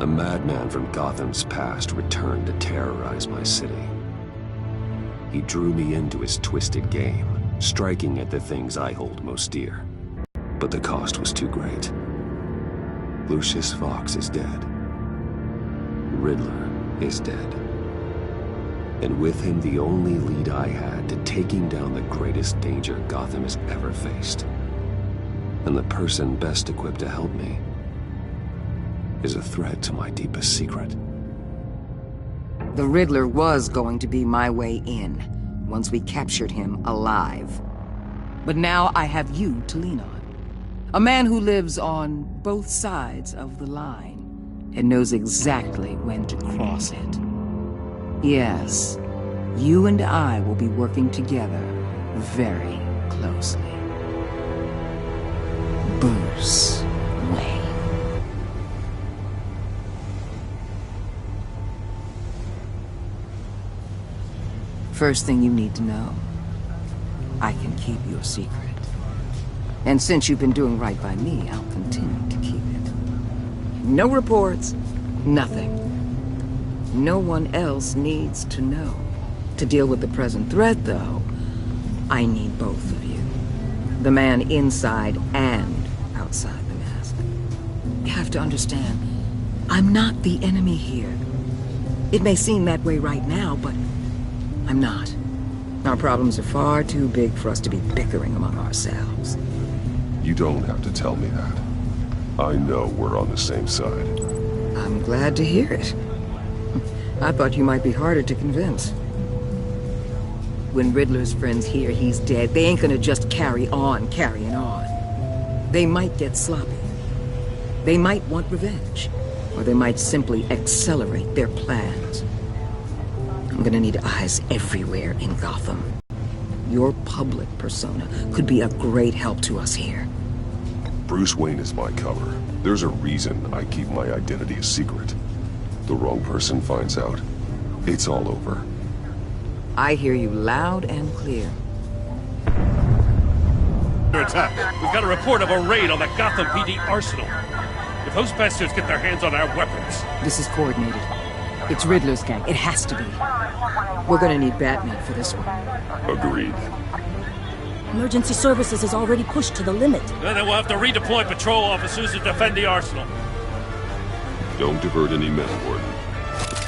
A madman from Gotham's past returned to terrorize my city. He drew me into his twisted game, striking at the things I hold most dear. But the cost was too great. Lucius Fox is dead. Riddler is dead. And with him, the only lead I had to taking down the greatest danger Gotham has ever faced. And the person best equipped to help me is a threat to my deepest secret. The Riddler was going to be my way in, once we captured him alive. But now I have you to lean on. A man who lives on both sides of the line and knows exactly when to cross it. Yes, you and I will be working together very closely. Bruce Wayne. First thing you need to know, I can keep your secret. And since you've been doing right by me, I'll continue to keep it. No reports, nothing. No one else needs to know. To deal with the present threat, though, I need both of you. The man inside and outside the mask. You have to understand, I'm not the enemy here. It may seem that way right now, but I'm not. Our problems are far too big for us to be bickering among ourselves. You don't have to tell me that. I know we're on the same side. I'm glad to hear it. I thought you might be harder to convince. When Riddler's friends hear he's dead, they ain't gonna just carry on carrying on. They might get sloppy. They might want revenge. Or they might simply accelerate their plans. I'm gonna need eyes everywhere in Gotham. Your public persona could be a great help to us here. Bruce Wayne is my cover. There's a reason I keep my identity a secret. The wrong person finds out, it's all over. I hear you loud and clear. Under attack. We've got a report of a raid on the Gotham PD arsenal. If those bastards get their hands on our weapons... This is coordinated. It's Riddler's gang. It has to be. We're gonna need Batman for this one. Agreed. Emergency services is already pushed to the limit. Then we'll have to redeploy patrol officers to defend the arsenal. Don't divert any men, Warden.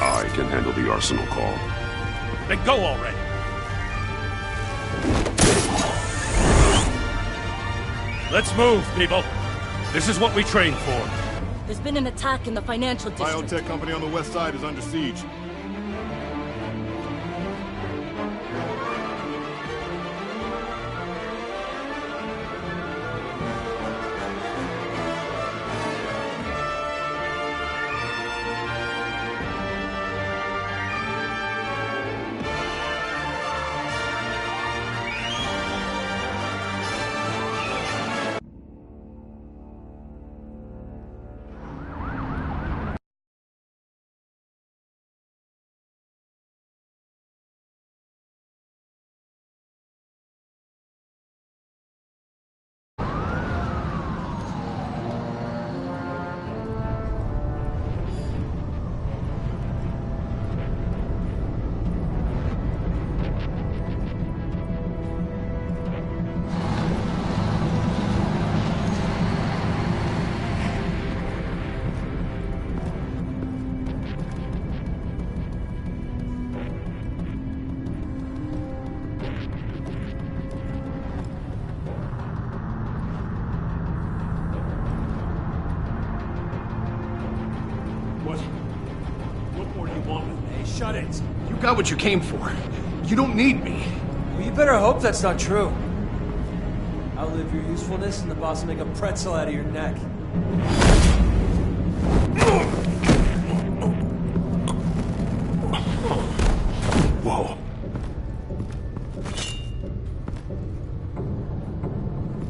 I can handle the arsenal call. Then go already. Let's move, people. This is what we trained for. There's been an attack in the financial district. Biotech company on the west side is under siege. What more do you want with me? Shut it. You got what you came for. You don't need me. Well, you better hope that's not true. Outlive your usefulness and the boss will make a pretzel out of your neck. Whoa.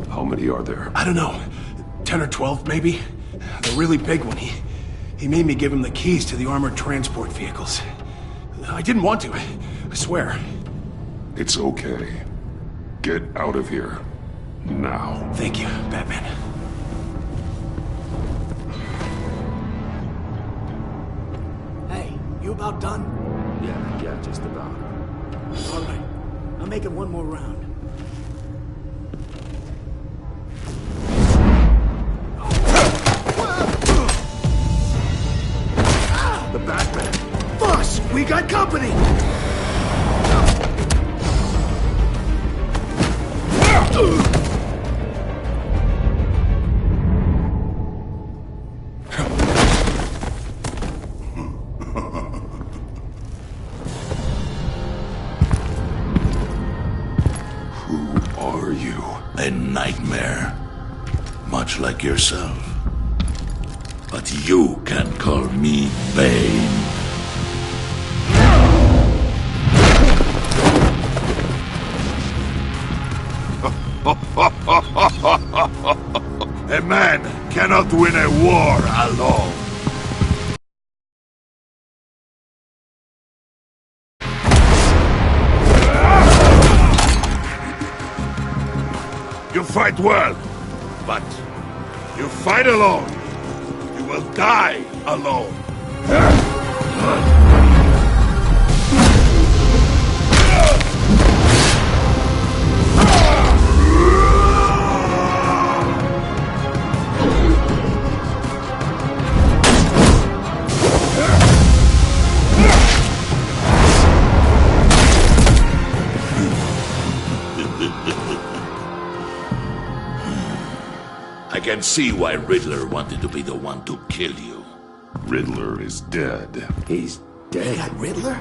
How many are there? I don't know. 10 or 12, maybe? The really big one, he made me give him the keys to the armored transport vehicles. I didn't want to, I swear. It's okay. Get out of here. Now. Thank you, Batman. about done? Yeah, just about. All right. I'll make it one more round. The Batman! Boss, we got company! Who are you? A nightmare. Much like yourself. But you can call me Bane. A man cannot win a war alone. You fight well, but you fight alone. You will die alone. I can see why Riddler wanted to be the one to kill you. Riddler is dead. He's dead. Riddler?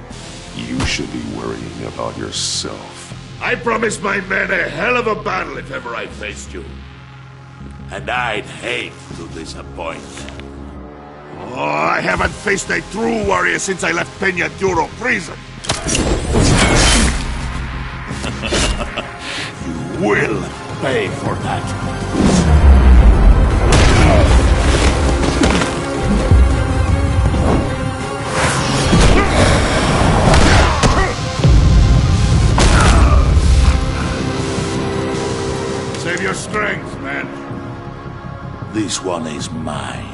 You should be worrying about yourself. I promised my men a hell of a battle if ever I faced you. And I'd hate to disappoint them. Oh, I haven't faced a true warrior since I left Peña Duro prison. You will pay for that. Save your strength, man. This one is mine.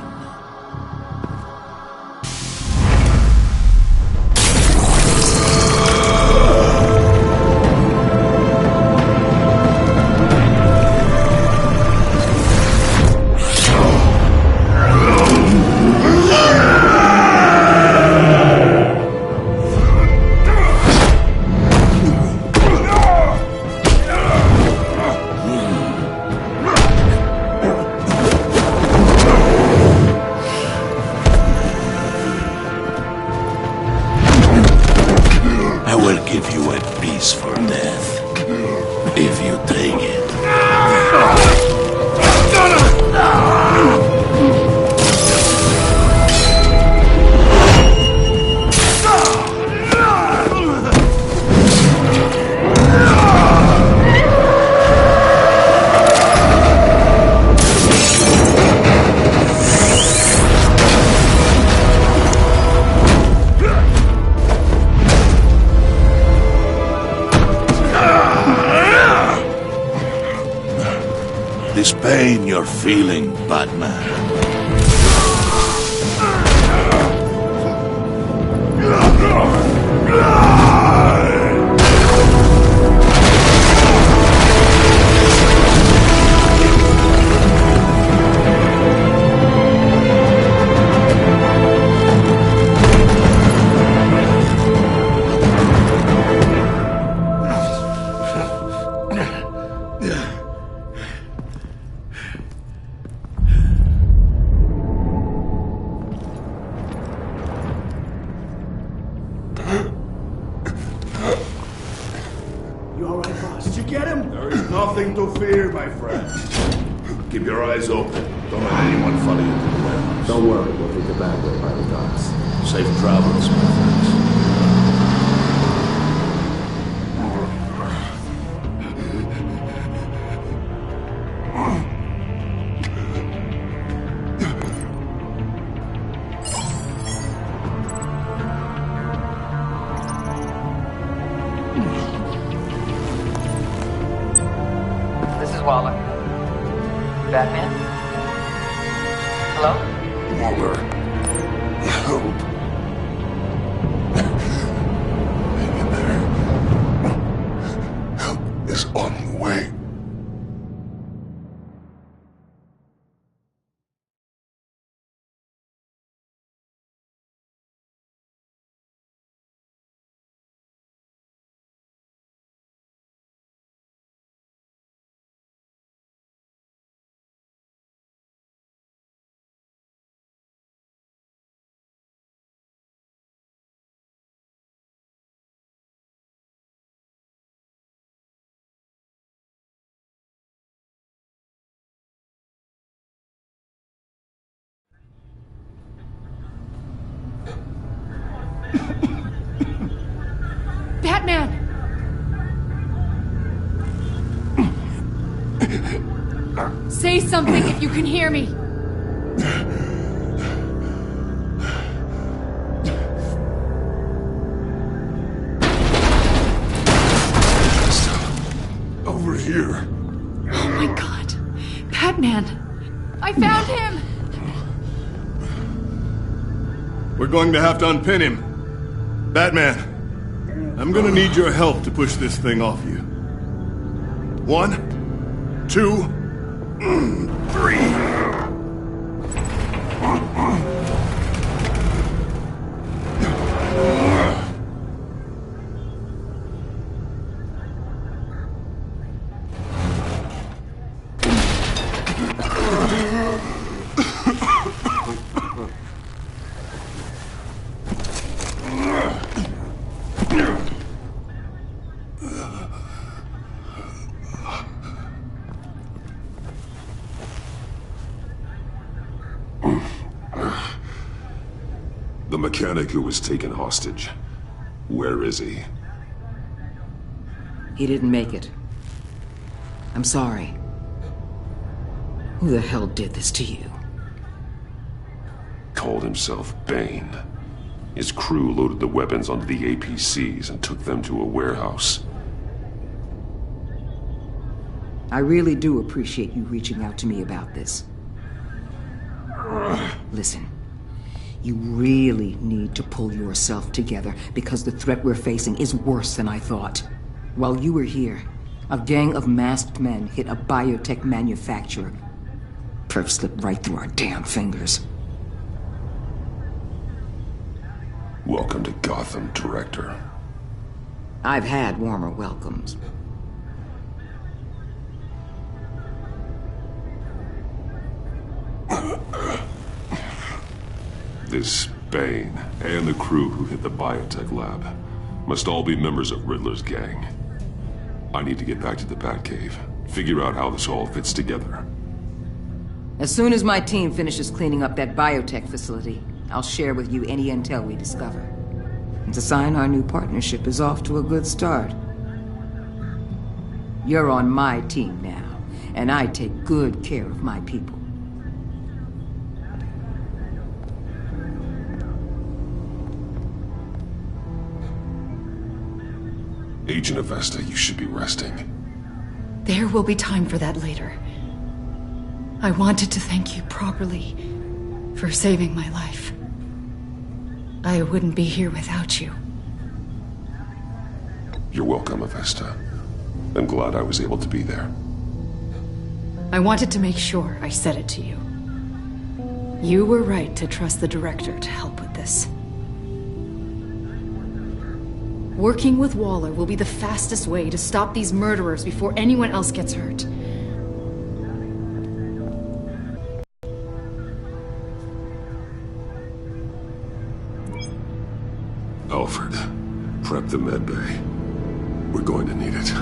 I will give you a piece for death, if you take it. This pain you're feeling, Batman. You all right, boss? Did you get him? There is nothing to fear, my friend. Keep your eyes open. Don't let anyone follow you to the warehouse. Don't worry, we'll take the back way by the docks. Safe travels, my friends. This is Waller. Batman? Hello? Waller. Help. Batman! Say something if you can hear me. Over here. Oh my god. Batman! I found him! We're going to have to unpin him. Batman, I'm gonna need your help to push this thing off you. 1, 2, 3. The mechanic who was taken hostage. Where is he? He didn't make it. I'm sorry. Who the hell did this to you? Called himself Bane. His crew loaded the weapons onto the APCs and took them to a warehouse. I really do appreciate you reaching out to me about this. Listen, you really need to pull yourself together because the threat we're facing is worse than I thought. While you were here, a gang of masked men hit a biotech manufacturer. Perf slipped right through our damn fingers. Welcome to Gotham, Director. I've had warmer welcomes. This Bane and the crew who hit the biotech lab must all be members of Riddler's gang. I need to get back to the Batcave, figure out how this all fits together. As soon as my team finishes cleaning up that biotech facility, I'll share with you any intel we discover. And to sign our new partnership is off to a good start. You're on my team now, and I take good care of my people. Agent Avesta, you should be resting. There will be time for that later. I wanted to thank you properly for saving my life. I wouldn't be here without you. You're welcome, Avesta. I'm glad I was able to be there. I wanted to make sure I said it to you. You were right to trust the director to help with this. Working with Waller will be the fastest way to stop these murderers before anyone else gets hurt. Alfred, prep the med bay. We're going to need it.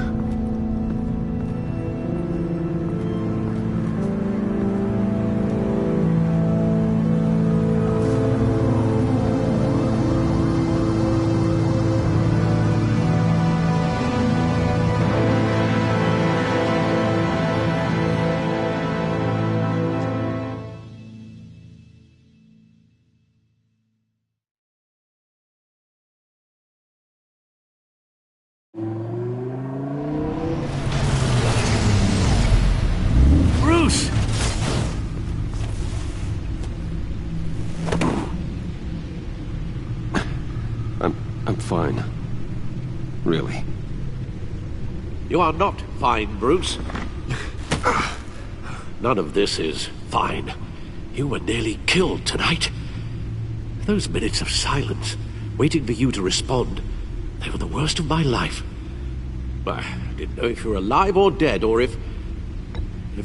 Bruce! I'm fine. Really. You are not fine, Bruce. None of this is fine. You were nearly killed tonight. Those minutes of silence, waiting for you to respond, they were the worst of my life. I didn't know if you were alive or dead, or if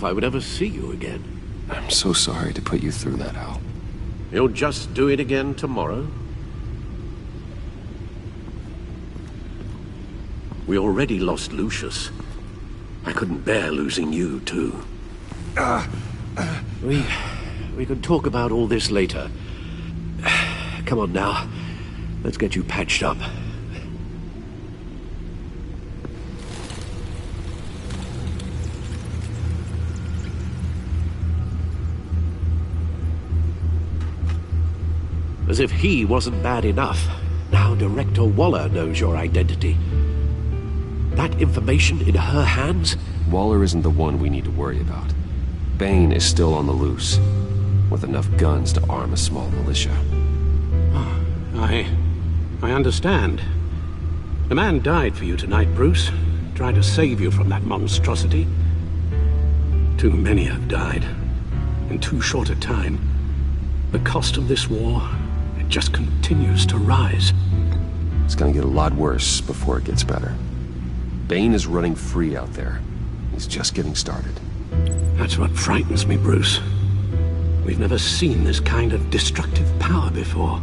I would ever see you again. I'm so sorry to put you through that, Al. You'll just do it again tomorrow? We already lost Lucius. I couldn't bear losing you, too. We could talk about all this later. Come on now. Let's get you patched up. As if he wasn't bad enough, now Director Waller knows your identity. That information in her hands? Waller isn't the one we need to worry about. Bane is still on the loose, with enough guns to arm a small militia. I understand. The man died for you tonight, Bruce. Tried to save you from that monstrosity. Too many have died. In too short a time. The cost of this war, it just continues to rise. It's gonna get a lot worse before it gets better. Bane is running free out there. He's just getting started. That's what frightens me, Bruce. We've never seen this kind of destructive power before.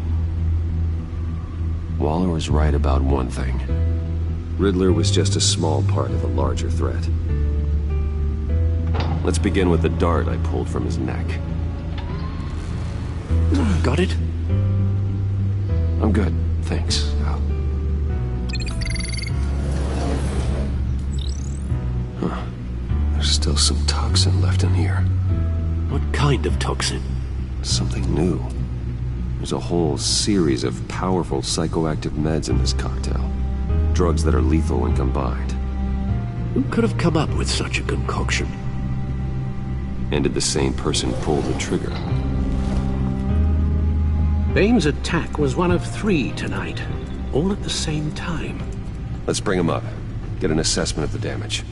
Waller was right about one thing. Riddler was just a small part of a larger threat. Let's begin with the dart I pulled from his neck. Got it? I'm good, thanks. Huh. There's still some toxin left in here. What kind of toxin? Something new. There's a whole series of powerful psychoactive meds in this cocktail. Drugs that are lethal when combined. Who could have come up with such a concoction? And did the same person pull the trigger? Bane's attack was one of 3 tonight, all at the same time. Let's bring him up. Get an assessment of the damage.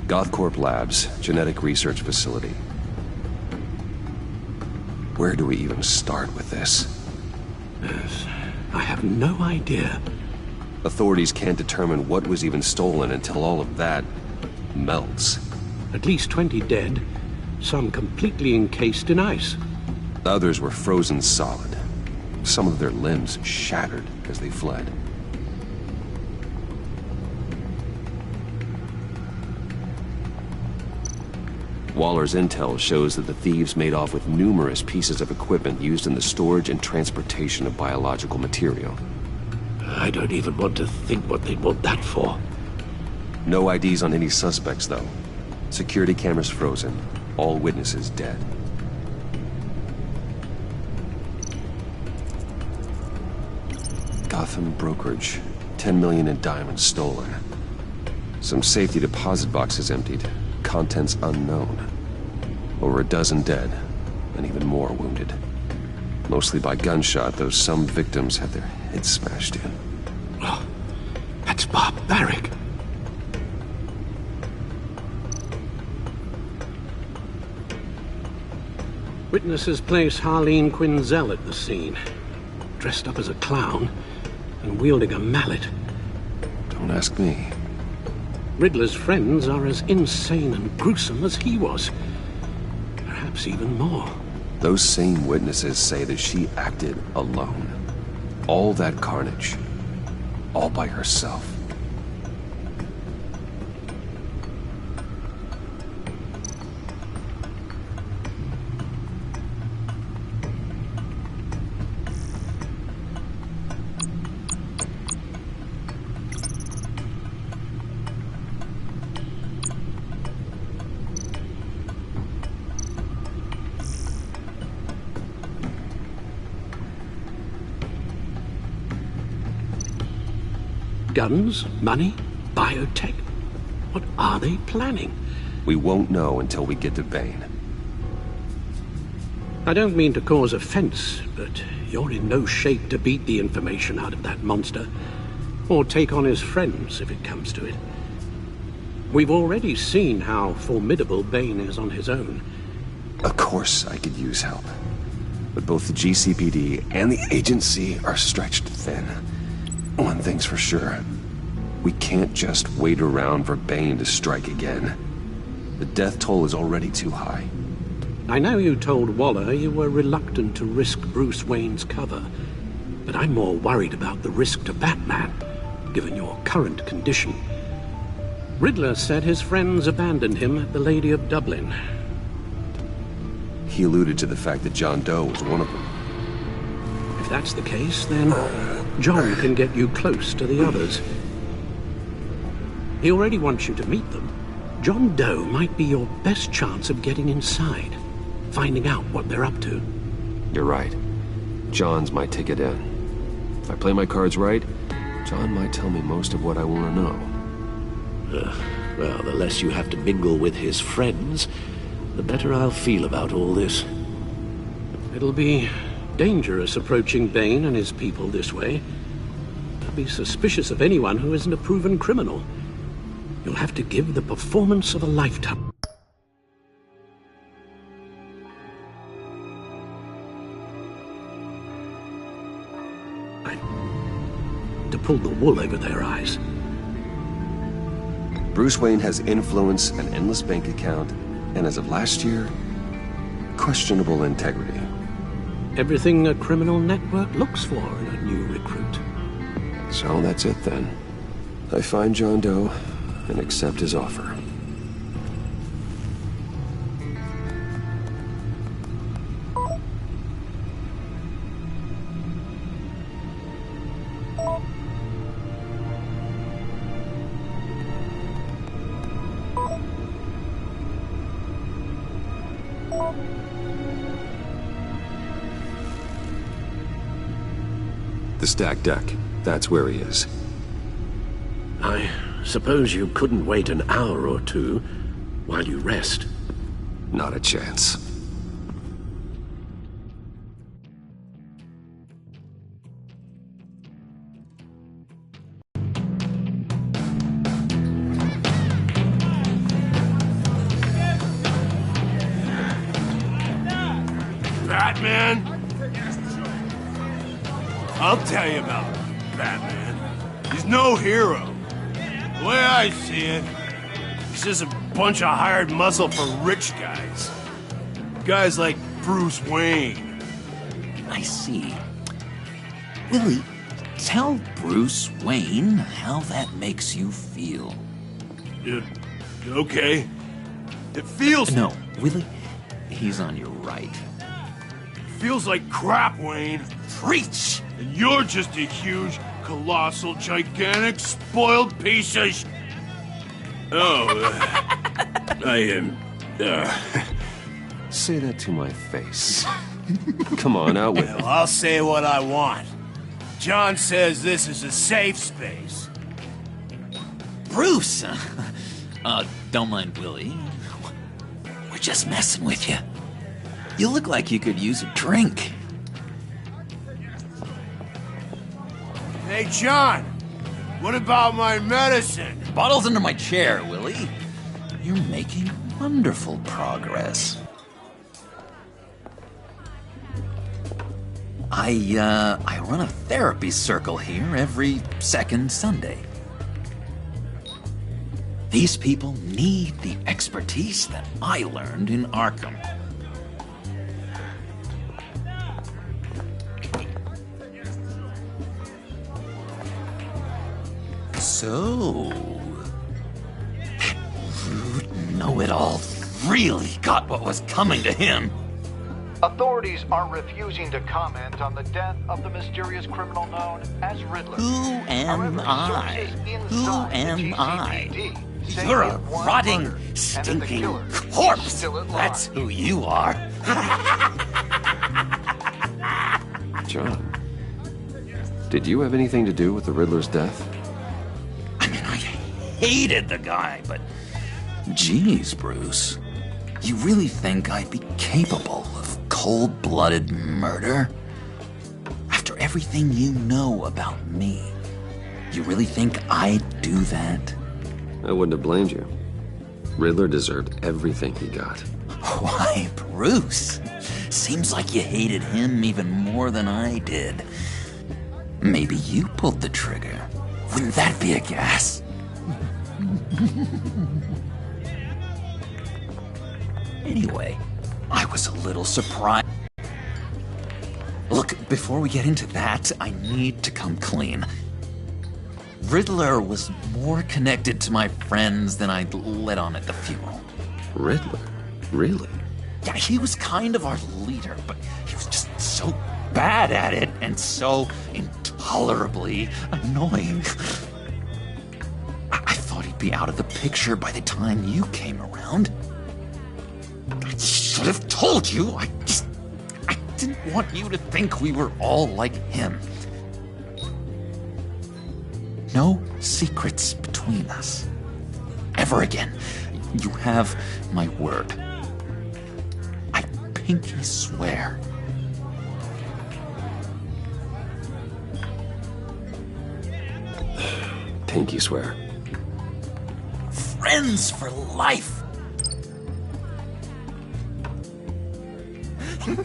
Gothcorp Labs, genetic research facility. Where do we even start with this? I have no idea. Authorities can't determine what was even stolen until all of that melts. At least 20 dead, some completely encased in ice. Others were frozen solid. Some of their limbs shattered as they fled. Waller's intel shows that the thieves made off with numerous pieces of equipment used in the storage and transportation of biological material. I don't even want to think what they'd want that for. No IDs on any suspects, though. Security cameras frozen. All witnesses dead. Gotham brokerage. 10 million in diamonds stolen. Some safety deposit boxes emptied. Contents unknown. Over a dozen dead, and even more wounded. Mostly by gunshot, though some victims had their heads smashed in. Oh, that's barbaric. Witnesses place Harleen Quinzel at the scene, dressed up as a clown and wielding a mallet. Don't ask me. Riddler's friends are as insane and gruesome as he was. Perhaps even more. Those same witnesses say that she acted alone. All that carnage. All by herself. Guns, money, biotech. What are they planning? We won't know until we get to Bane. I don't mean to cause offense, but you're in no shape to beat the information out of that monster, or take on his friends if it comes to it. We've already seen how formidable Bane is on his own. Of course I could use help. But both the GCPD and the agency are stretched thin. One thing's for sure. We can't just wait around for Bane to strike again. The death toll is already too high. I know you told Waller you were reluctant to risk Bruce Wayne's cover, but I'm more worried about the risk to Batman, given your current condition. Riddler said his friends abandoned him at the Lady of Dublin. He alluded to the fact that John Doe was one of them. If that's the case, then John can get you close to the others. He already wants you to meet them. John Doe might be your best chance of getting inside, finding out what they're up to. You're right. John's my ticket in. If I play my cards right, John might tell me most of what I want to know. Well, the less you have to mingle with his friends, the better I'll feel about all this. It'll be dangerous approaching Bane and his people this way. I'll be suspicious of anyone who isn't a proven criminal. You'll have to give the performance of a lifetime. To pull the wool over their eyes. Bruce Wayne has influence, an endless bank account, and as of last year, questionable integrity. Everything a criminal network looks for in a new recruit. So that's it then. I find John Doe and accept his offer. The stacked deck. That's where he is. I suppose you couldn't wait an hour or two while you rest? Not a chance. Batman? I'll tell you about Batman. He's no hero. The way I see it, he's just a bunch of hired muscle for rich guys. Guys like Bruce Wayne. I see. Willie, tell Bruce Wayne how that makes you feel. Okay. It feels... No, Willie, he's on your right. Feels like crap, Wayne. Preach! And you're just a huge, colossal, gigantic, spoiled piece of sh... Say that to my face. Come on, out with it. Well, I'll say what I want. John says this is a safe space. Bruce! Don't mind Willie. We're just messing with you. You look like you could use a drink. Hey, John! What about my medicine? Bottle's under my chair, Willie. You're making wonderful progress. I run a therapy circle here every second Sunday. These people need the expertise that I learned in Arkham. So, that rude know-it-all really got what was coming to him. Authorities are refusing to comment on the death of the mysterious criminal known as Riddler. Who am I? Who am I? You're a rotting, stinking corpse. That's who you are. John, did you have anything to do with the Riddler's death? Hated the guy, but geez, Bruce, you really think I'd be capable of cold-blooded murder? After everything you know about me, you really think I'd do that? I wouldn't have blamed you. Riddler deserved everything he got. Why, Bruce? Seems like you hated him even more than I did. Maybe you pulled the trigger. Wouldn't that be a gas? Anyway, I was a little surprised. Look, before we get into that, I need to come clean. Riddler was more connected to my friends than I'd let on at the funeral. Riddler? Really? Yeah, he was kind of our leader, but he was just so bad at it and so intolerably annoying. I thought he'd be out of the picture by the time you came around. I should have told you. I didn't want you to think we were all like him. No secrets between us. Ever again. You have my word. I pinky swear. Pinky swear. Friends for life. All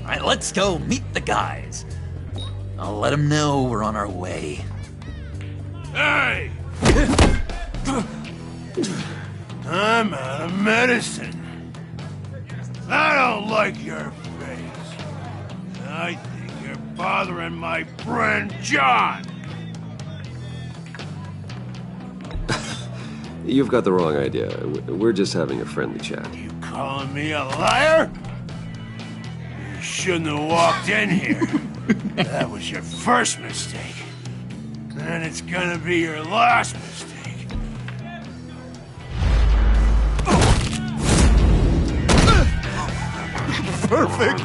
right, let's go meet the guys. I'll let them know we're on our way. Hey! I'm out of medicine. I don't like your face. I think you're bothering my friend John. You've got the wrong idea. We're just having a friendly chat. You calling me a liar? You shouldn't have walked in here. That was your first mistake. And it's gonna be your last mistake. Perfect.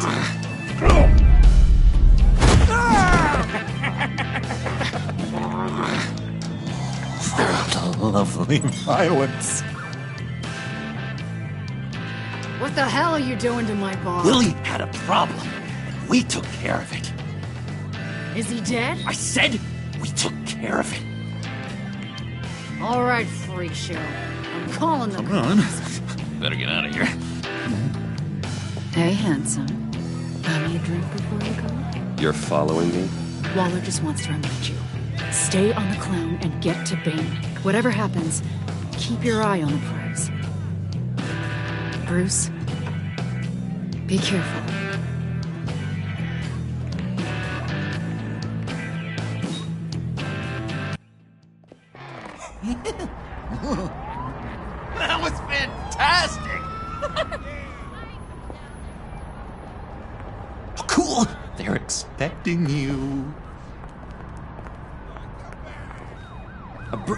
Lovely violence. What the hell are you doing to my bar? Willie had a problem, and we took care of it. Is he dead? I said we took care of it. All right, freak show. I'm calling the Come on. Better get out of here. Hey, handsome. Buy me a drink before you go? You're following me? Waller just wants to remind you. Stay on the clown and get to Bane. Whatever happens, keep your eye on the prize. Bruce, be careful. That was fantastic! Oh, cool! They're expecting you.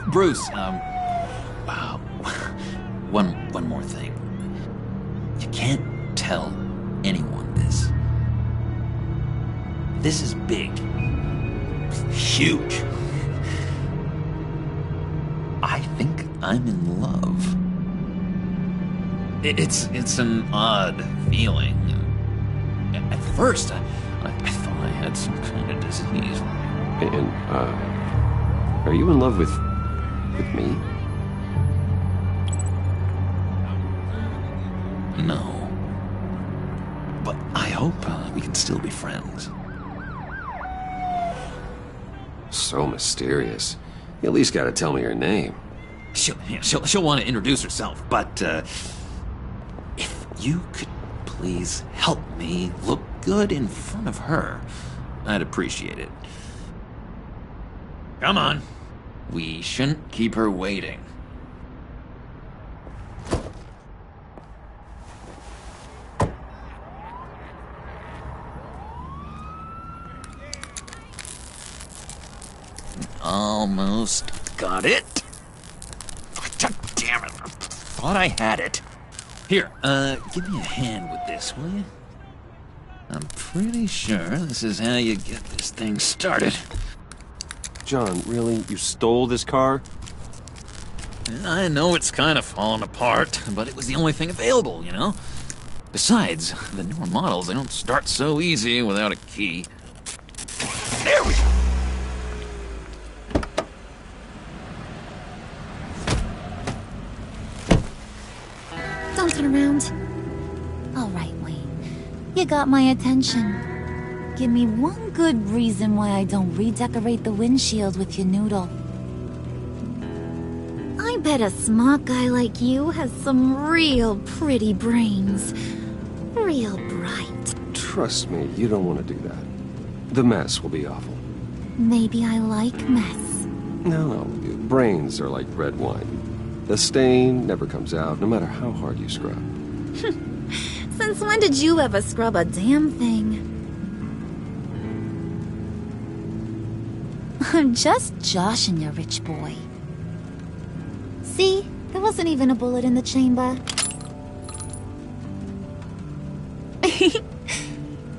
Bruce, wow. One more thing. You can't tell anyone this. This is big. Huge. I think I'm in love. It's an odd feeling. At first, I thought I had some kind of disease. And, are you in love with me? No. But I hope we can still be friends. So mysterious. You at least gotta tell me her name. She'll want to introduce herself, but if you could please help me look good in front of her, I'd appreciate it. Come on. We shouldn't keep her waiting. Almost got it. God damn it. I thought I had it. Here, give me a hand with this, will you? I'm pretty sure this is how you get this thing started. John, really? You stole this car? I know it's kind of falling apart, but it was the only thing available, you know? Besides, the newer models, they don't start so easy without a key. There we go! Don't turn around. All right, Wayne. You got my attention. Give me one good reason why I don't redecorate the windshield with your noodle. I bet a smart guy like you has some real pretty brains. Real bright. Trust me, you don't want to do that. The mess will be awful. Maybe I like mess. No, brains are like red wine. The stain never comes out, no matter how hard you scrub. Since when did you ever scrub a damn thing? I'm just joshing you, rich boy. See? There wasn't even a bullet in the chamber.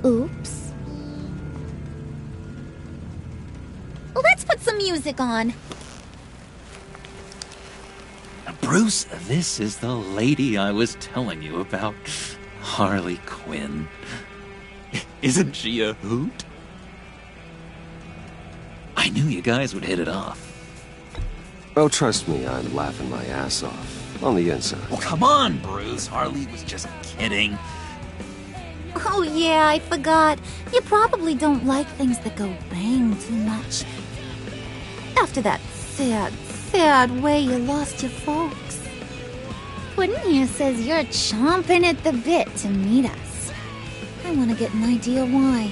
Oops. Let's put some music on. Bruce, this is the lady I was telling you about. Harley Quinn. Isn't she a hoot? I knew you guys would hit it off. Oh, trust me, I'm laughing my ass off. On the inside. Oh, come on, Bruce. Harley was just kidding. Oh yeah, I forgot. You probably don't like things that go bang too much. After that sad way you lost your folks. Puddin' here says you're chomping at the bit to meet us. I want to get an idea why.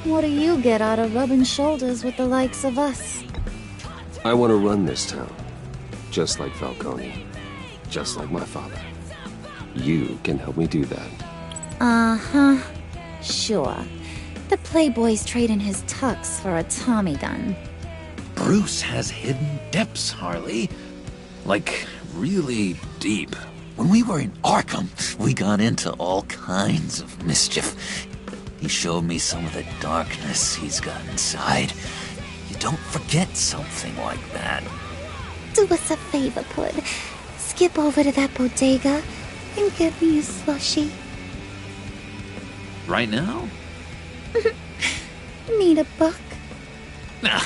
What do you get out of rubbing shoulders with the likes of us? I want to run this town. Just like Falcone. Just like my father. You can help me do that. Uh-huh. Sure. The Playboy's trading his tux for a Tommy gun. Bruce has hidden depths, Harley. Like, really deep. When we were in Arkham, we got into all kinds of mischief. He showed me some of the darkness he's got inside. You don't forget something like that. Do us a favor, Pud. Skip over to that bodega and get me a slushie. Right now? Need a buck? Nah,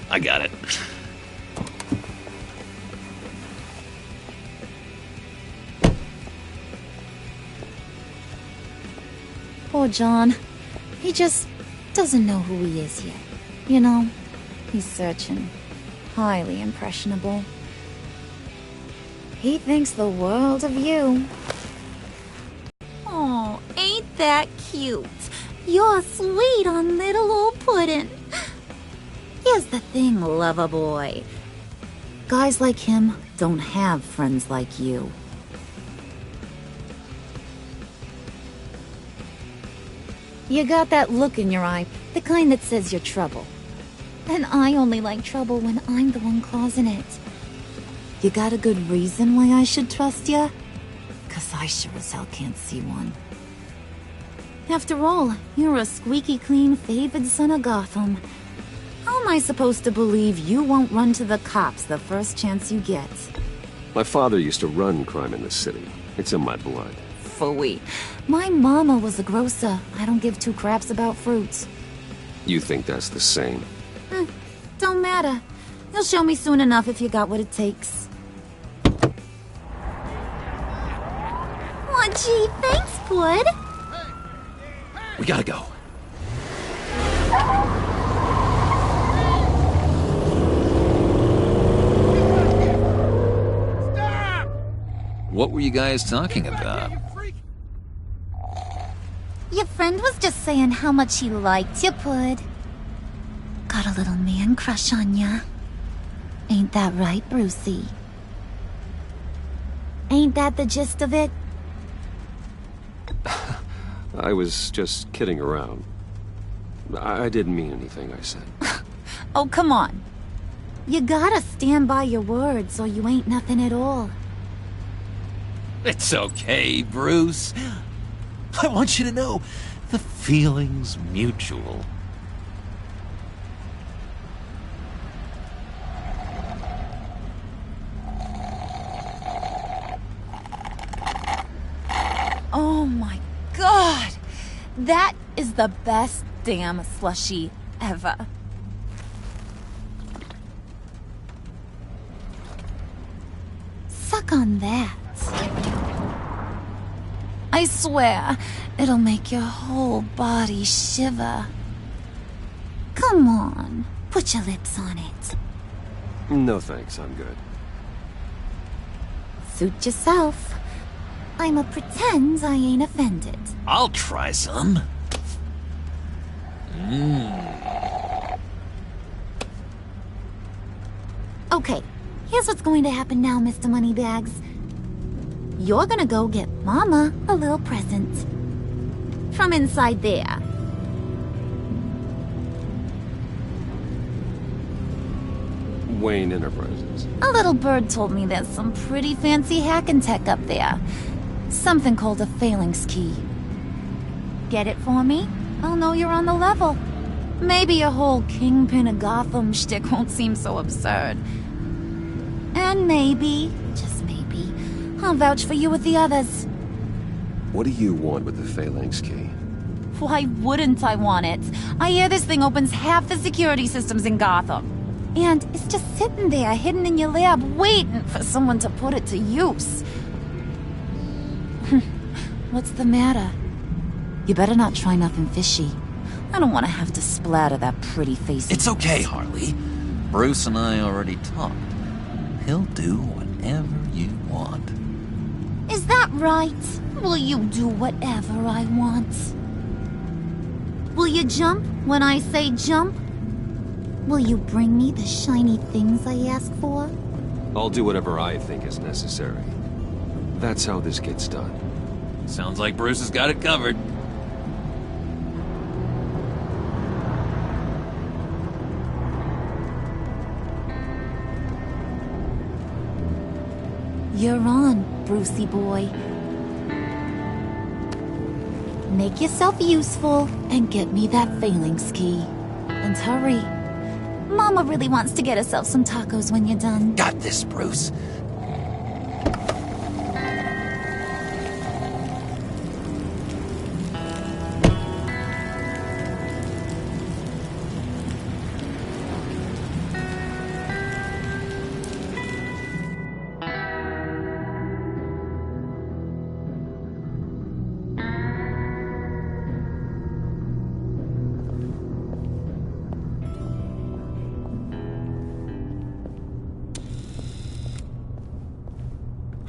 I got it. Poor John. He just doesn't know who he is yet. You know, he's searching. Highly impressionable. He thinks the world of you. Oh, ain't that cute? You're sweet on little old Puddin'. Here's the thing, lover boy. Guys like him don't have friends like you. You got that look in your eye, the kind that says you're trouble. And I only like trouble when I'm the one causing it. You got a good reason why I should trust you? 'Cause I sure as hell can't see one. After all, you're a squeaky clean favored son of Gotham. How am I supposed to believe you won't run to the cops the first chance you get? My father used to run crime in the city. It's in my blood. Phooey. My mama was a grocer. I don't give two craps about fruits. You think that's the same? Don't matter. You'll show me soon enough if you got what it takes. Aw, gee, thanks, Pud. We gotta go. What were you guys talking about? Your friend was just saying how much he liked you, Pud. Got a little man crush on ya. Ain't that right, Brucey? Ain't that the gist of it? I was just kidding around. I didn't mean anything I said. Oh, come on. You gotta stand by your words or you ain't nothing at all. It's okay, Bruce. I want you to know the feeling's mutual. Oh my god! That is the best damn slushie ever. Suck on that. I swear, it'll make your whole body shiver. Come on, put your lips on it. No thanks, I'm good. Suit yourself. I'ma pretend I ain't offended. I'll try some. Okay, here's what's going to happen now, Mr. Moneybags. You're gonna go get Mama a little present. From inside there. Wayne Enterprises. A little bird told me there's some pretty fancy hacking tech up there. Something called a phalanx key. Get it for me? I'll know you're on the level. Maybe your whole Kingpin of Gotham shtick won't seem so absurd. And maybe, just maybe, I'll vouch for you with the others. What do you want with the phalanx key? Why wouldn't I want it? I hear this thing opens half the security systems in Gotham. And it's just sitting there, hidden in your lab, waiting for someone to put it to use. What's the matter? You better not try nothing fishy. I don't want to have to splatter that pretty face. It's okay, Harley. Bruce and I already talked. He'll do whatever you want. Is that right? Will you do whatever I want? Will you jump when I say jump? Will you bring me the shiny things I ask for? I'll do whatever I think is necessary. That's how this gets done. Sounds like Bruce has got it covered. You're on, Brucey boy. Make yourself useful and get me that phalanx key. And hurry. Mama really wants to get herself some tacos when you're done. Got this, Bruce.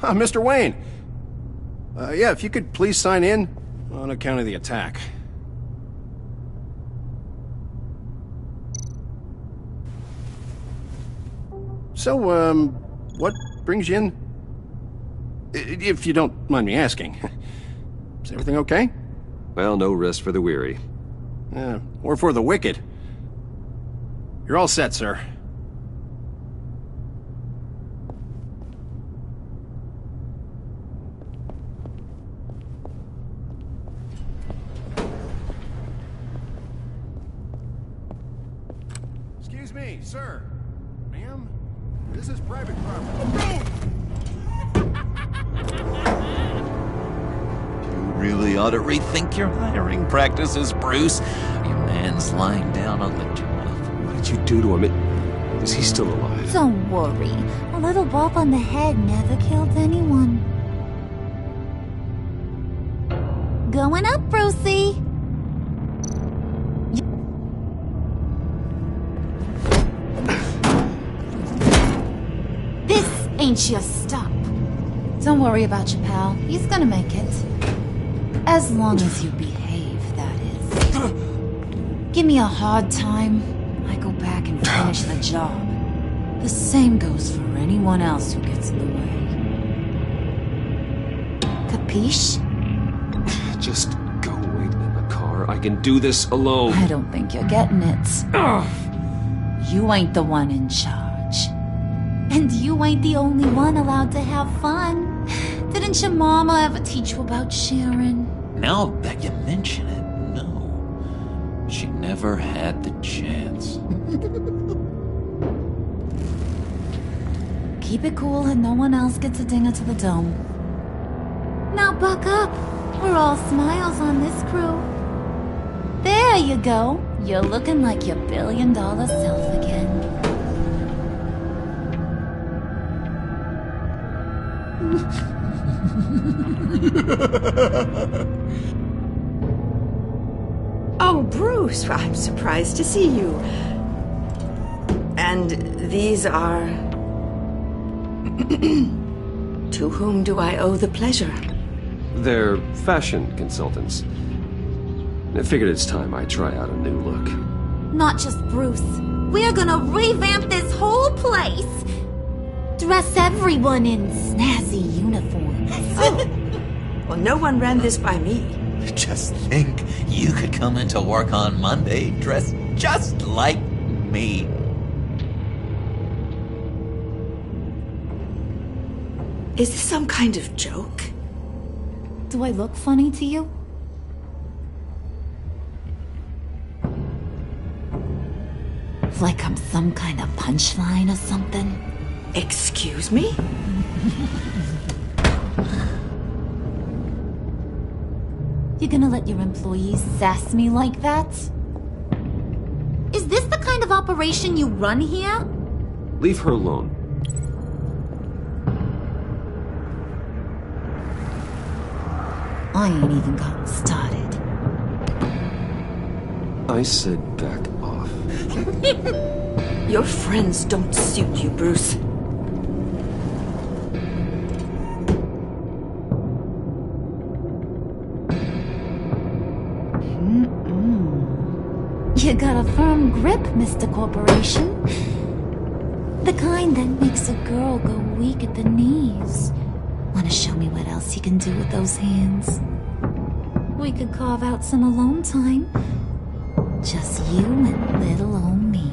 Mr. Wayne. Yeah, if you could please sign in on account of the attack. So, what brings you in? If you don't mind me asking. Is everything okay? Well, no rest for the weary. Or for the wicked. You're all set, sir. Excuse me, sir. Ma'am? This is private property. You really ought to rethink your hiring practices, Bruce. Your man's lying down on the job. What did you do to him? Is he still alive? Don't worry. A little bump on the head never killed anyone. Going up, Brucey. This ain't your stop. Don't worry about your pal. He's gonna make it. As long as you behave, that is. Give me a hard time, I go back and finish the job. The same goes for anyone else who gets in the way. Capiche? Just go wait in the car. I can do this alone. I don't think you're getting it. You ain't the one in charge. And you ain't the only one allowed to have fun. Didn't your mama ever teach you about sharing? Now that you mention it, no. She never had the chance. Keep it cool and no one else gets a dinger to the dome. Now buck up. We're all smiles on this crew. There you go. You're looking like your billion-dollar self again. Oh, Bruce, I'm surprised to see you. And these are... To whom do I owe the pleasure? They're fashion consultants. I figured it's time I try out a new look. Not just Bruce. We're gonna revamp this whole place. Dress everyone in snazzy uniforms. Oh. Well, no one ran this by me. Just think, you could come into work on Monday dressed just like me. Is this some kind of joke? Do I look funny to you? Like I'm some kind of punchline or something? Excuse me? You gonna let your employees sass me like that? Is this the kind of operation you run here? Leave her alone. I ain't even gotten started. I said back off. Your friends don't suit you, Bruce. You got a firm grip, Mr. Corporation. The kind that makes a girl go weak at the knees. Wanna show me what else you can do with those hands? We could carve out some alone time. Just you and little old me.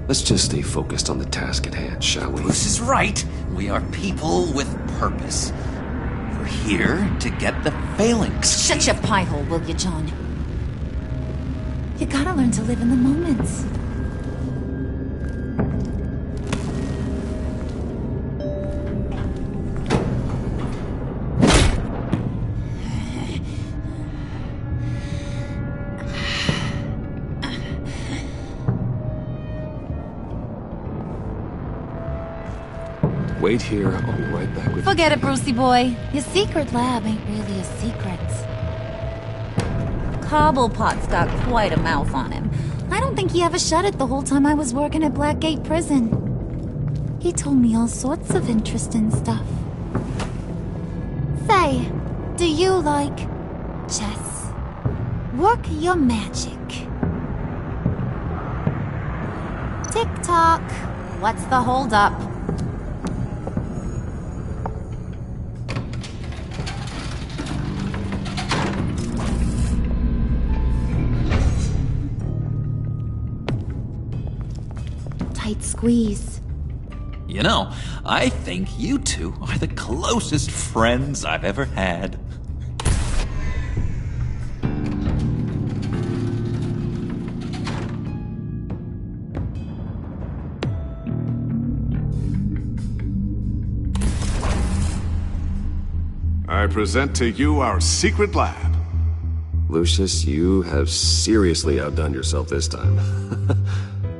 Let's just stay focused on the task at hand, shall we? Bruce is right. We are people with purpose. We're here to get the phalanx. Shut your pie hole, will you, John? You gotta learn to live in the moment. Wait here, I'll be right back with you. Forget it, Brucey boy. Your secret lab ain't really a secret. Cobblepot's got quite a mouth on him. I don't think he ever shut it the whole time I was working at Blackgate Prison. He told me all sorts of interesting stuff. Say, do you like chess? Work your magic. Tick-tock. What's the holdup? Tight squeeze. You know, I think you two are the closest friends I've ever had. I present to you our secret lab. Lucius, you have seriously outdone yourself this time.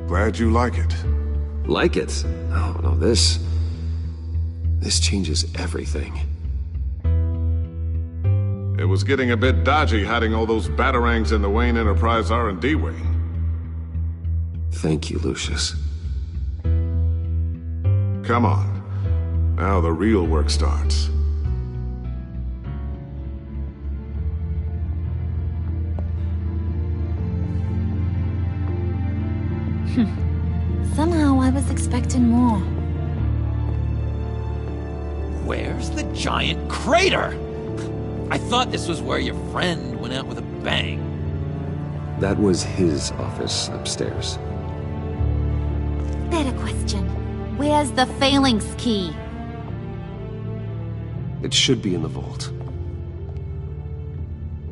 Glad you like it. Like it? Oh, no, this changes everything. It was getting a bit dodgy hiding all those batarangs in the Wayne Enterprise R&D wing. Thank you, Lucius. Come on. Now the real work starts. Somehow I was expecting more. Where's the giant crater? I thought this was where your friend went out with a bang. That was his office upstairs. Better question. Where's the phalanx key? It should be in the vault.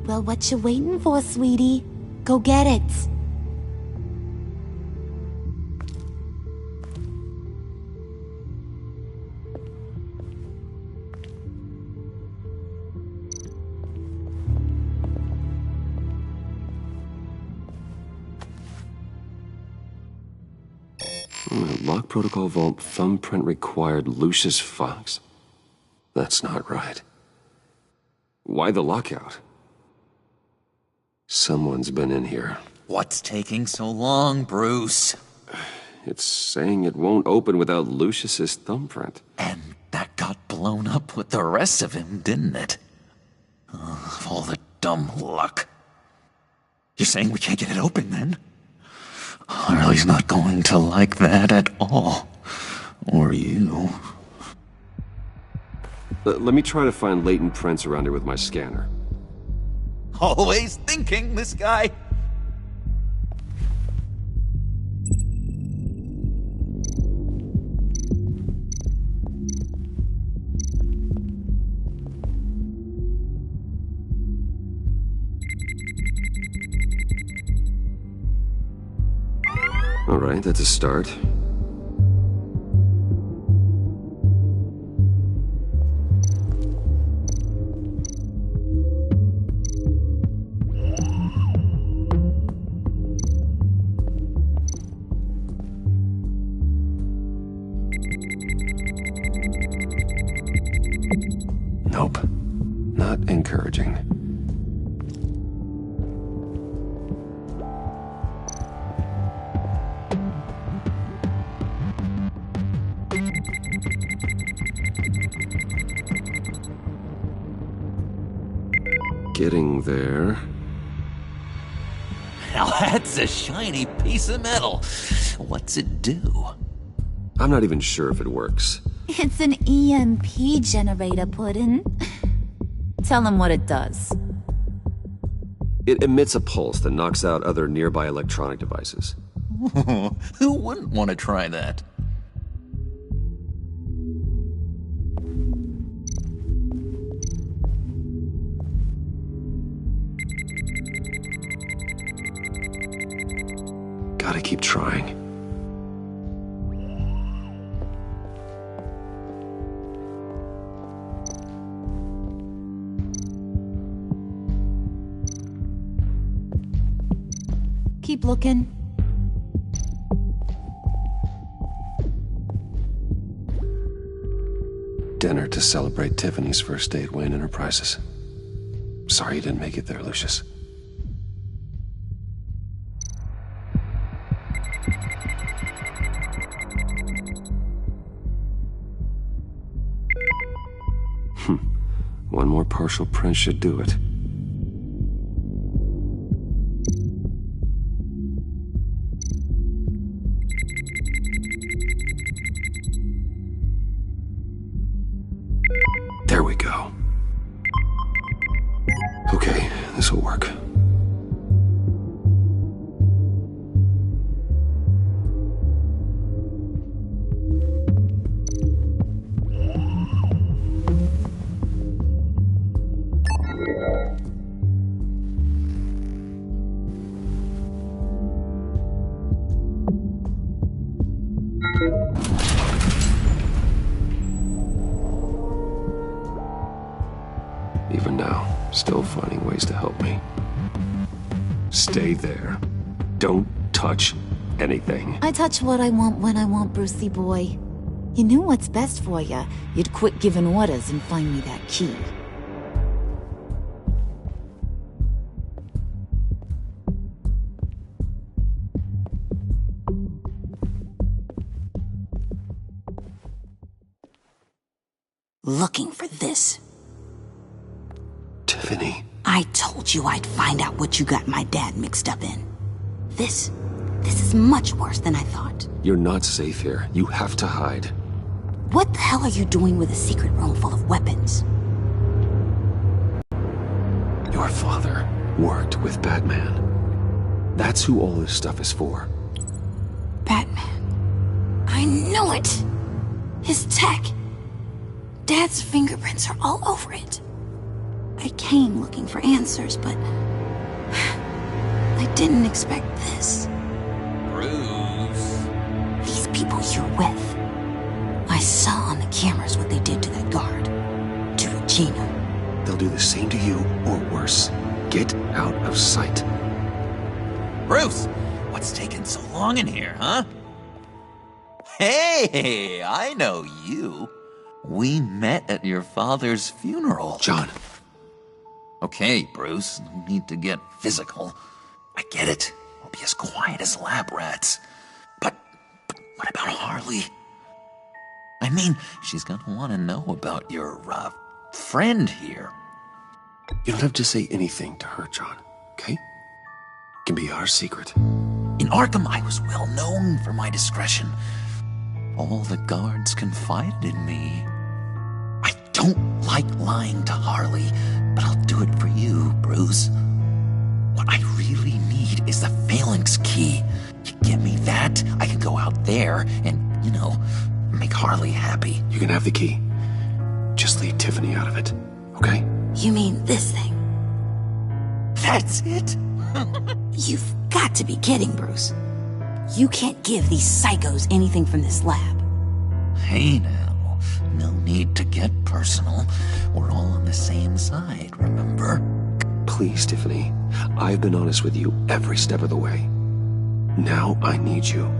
Well, what you waiting for, sweetie? Go get it. Lock protocol vault thumbprint required Lucius Fox. That's not right. Why the lockout? Someone's been in here. What's taking so long, Bruce? It's saying it won't open without Lucius's thumbprint. And that got blown up with the rest of him, didn't it? All the dumb luck. You're saying we can't get it open, then? Harley's not going to like that at all. Or you. Let me try to find latent prints around here with my scanner. Always thinking, this guy. All right, that's a start. Nope. Not encouraging. Getting there. Now that's a shiny piece of metal. What's it do? I'm not even sure if it works. It's an EMP generator, Puddin'. Tell him what it does. It emits a pulse that knocks out other nearby electronic devices. Who wouldn't want to try that? Gotta keep trying. Keep looking. Dinner to celebrate Tiffany's first date win in her prizes. Sorry you didn't make it there, Lucius. One more partial print should do it. There we go. Okay, this will work. Even now, still finding ways to help me. Stay there. Don't touch anything. I touch what I want when I want, Brucey boy. You knew what's best for you. You'd quit giving orders and find me that key. Looking for this. Tiffany. I told you I'd find out what you got my dad mixed up in. This is much worse than I thought. You're not safe here. You have to hide. What the hell are you doing with a secret room full of weapons? Your father worked with Batman. That's who all this stuff is for. Batman. I knew it! His tech. Dad's fingerprints are all over it. I came looking for answers, but I didn't expect this. Bruce. These people you're with. I saw on the cameras what they did to that guard. To Regina. They'll do the same to you, or worse. Get out of sight. Bruce, what's taking so long in here, huh? Hey, I know you. We met at your father's funeral. John. Okay, Bruce, no need to get physical. I get it. We'll be as quiet as lab rats. But what about Harley? I mean, she's gonna want to know about your, friend here. You don't have to say anything to her, John, okay? It can be our secret. In Arkham, I was well known for my discretion. All the guards confided in me. I don't like lying to Harley, but I'll do it for you, Bruce. What I really need is the phalanx key. You give me that, I can go out there and, make Harley happy. You can have the key. Just leave Tiffany out of it, okay? You mean this thing? That's it? You've got to be kidding, Bruce. You can't give these psychos anything from this lab. Hey now, no need to get personal. We're all on the same side, remember? Please, Tiffany. I've been honest with you every step of the way. Now I need you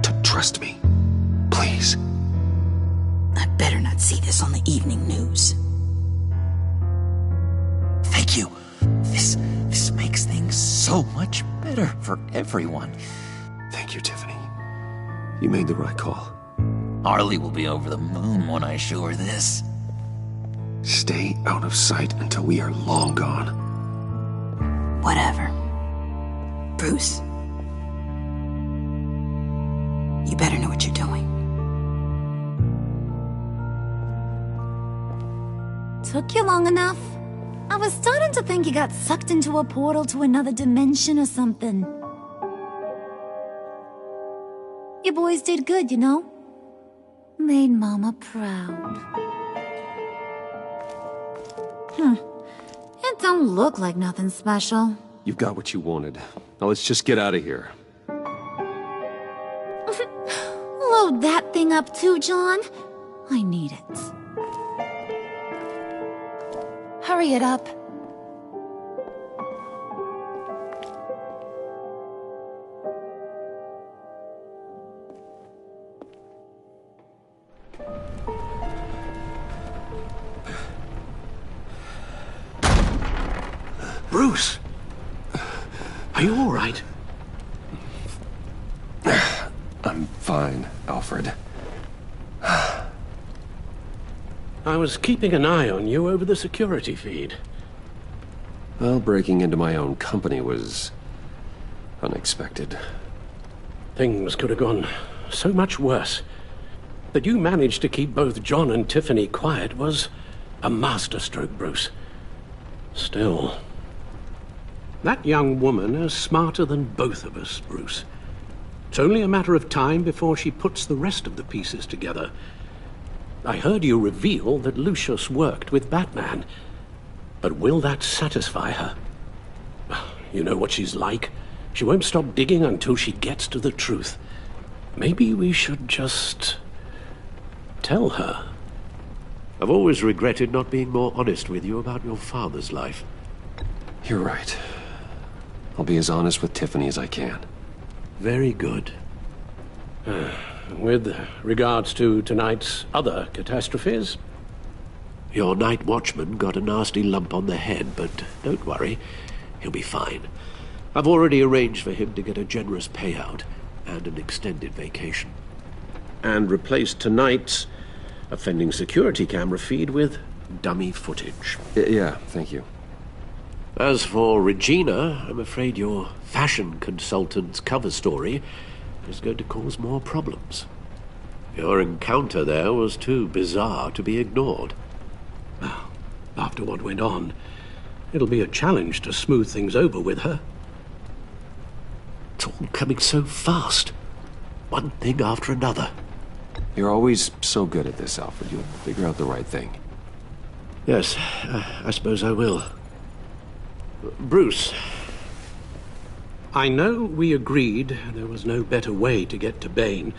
to trust me. Please. I better not see this on the evening news. Thank you. This makes things so much better for everyone. Thank you, Tiffany. You made the right call. Harley will be over the moon when I show her this. Stay out of sight until we are long gone. Whatever. Bruce. You better know what you're doing. Took you long enough? I was starting to think you got sucked into a portal to another dimension or something. You boys did good, you know? Made Mama proud. It don't look like nothing special. You've got what you wanted. Now let's just get out of here. Load that thing up too, John. I need it. Hurry it up. Bruce! Are you all right? I'm fine, Alfred. I was keeping an eye on you over the security feed. Well, breaking into my own company was unexpected. Things could have gone so much worse. That you managed to keep both John and Tiffany quiet was a masterstroke, Bruce. Still, that young woman is smarter than both of us, Bruce. It's only a matter of time before she puts the rest of the pieces together. I heard you reveal that Lucius worked with Batman. But will that satisfy her? You know what she's like. She won't stop digging until she gets to the truth. Maybe we should just tell her. I've always regretted not being more honest with you about your father's life. You're right. I'll be as honest with Tiffany as I can. Very good. With regards to tonight's other catastrophes, your night watchman got a nasty lump on the head, but don't worry, he'll be fine. I've already arranged for him to get a generous payout and an extended vacation. And replaced tonight's offending security camera feed with dummy footage. Yeah, thank you. As for Regina, I'm afraid your fashion consultant's cover story is going to cause more problems. Your encounter there was too bizarre to be ignored. Well, after what went on, it'll be a challenge to smooth things over with her. It's all coming so fast. One thing after another. You're always so good at this, Alfred. You'll figure out the right thing. Yes, I suppose I will. Bruce, I know we agreed there was no better way to get to Bane.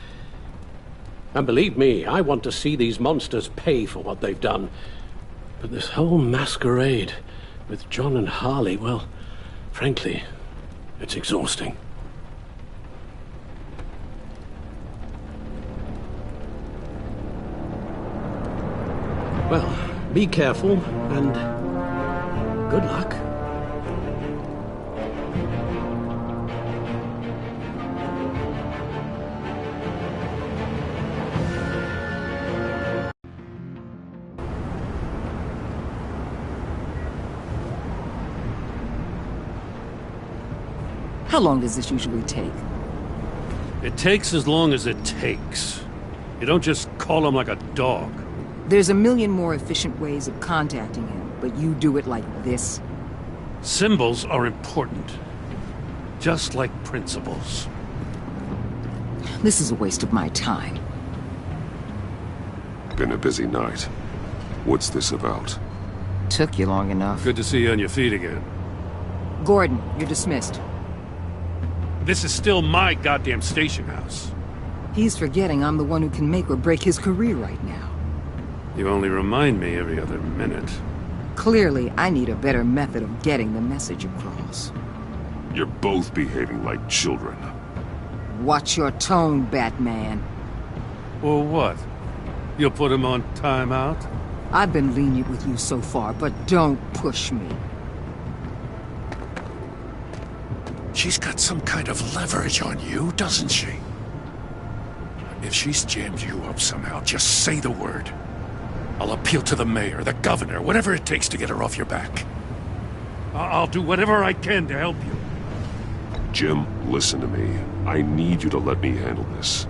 And believe me, I want to see these monsters pay for what they've done. But this whole masquerade with John and Harley, well, frankly, it's exhausting. Well, be careful and good luck. How long does this usually take? It takes as long as it takes. You don't just call him like a dog. There's a million more efficient ways of contacting him, but you do it like this? Symbols are important. Just like principles. This is a waste of my time. Been a busy night. What's this about? Took you long enough. Good to see you on your feet again. Gordon, you're dismissed. This is still my goddamn station house. He's forgetting I'm the one who can make or break his career right now. You only remind me every other minute. Clearly, I need a better method of getting the message across. You're both behaving like children. Watch your tone, Batman. Or what? You'll put him on timeout? I've been lenient with you so far, but don't push me. She's got some kind of leverage on you, doesn't she? If she's jammed you up somehow, just say the word. I'll appeal to the mayor, the governor, whatever it takes to get her off your back. I'll do whatever I can to help you. Jim, listen to me. I need you to let me handle this.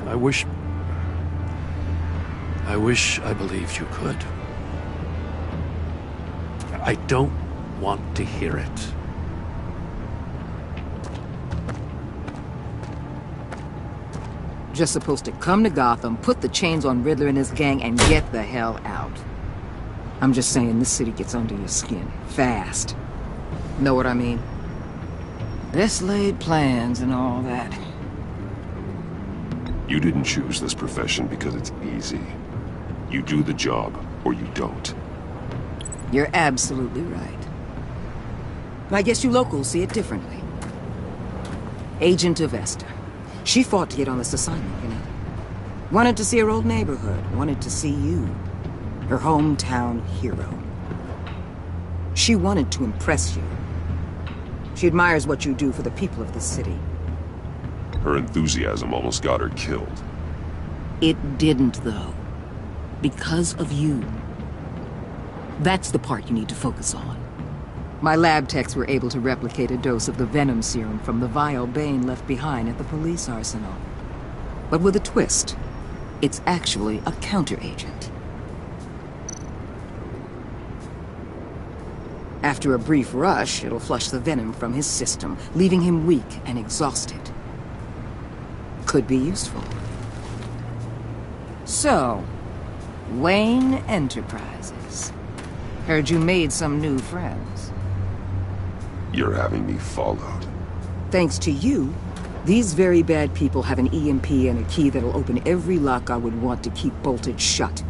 I wish I believed you could. I don't want to hear it. Just supposed to come to Gotham, put the chains on Riddler and his gang, and get the hell out. I'm just saying, this city gets under your skin. Fast. Know what I mean? Best laid plans and all that. You didn't choose this profession because it's easy. You do the job, or you don't. You're absolutely right. I guess you locals see it differently. Agent of Esther. She fought to get on this assignment, you know. Wanted to see her old neighborhood. Wanted to see you. Her hometown hero. She wanted to impress you. She admires what you do for the people of the city. Her enthusiasm almost got her killed. It didn't, though. Because of you. That's the part you need to focus on. My lab techs were able to replicate a dose of the venom serum from the vial Bane left behind at the police arsenal. But with a twist. It's actually a counteragent. After a brief rush, it'll flush the venom from his system, leaving him weak and exhausted. Could be useful. So, Wayne Enterprises. Heard you made some new friends. You're having me followed. Thanks to you, these very bad people have an EMP and a key that'll open every lock I would want to keep bolted shut.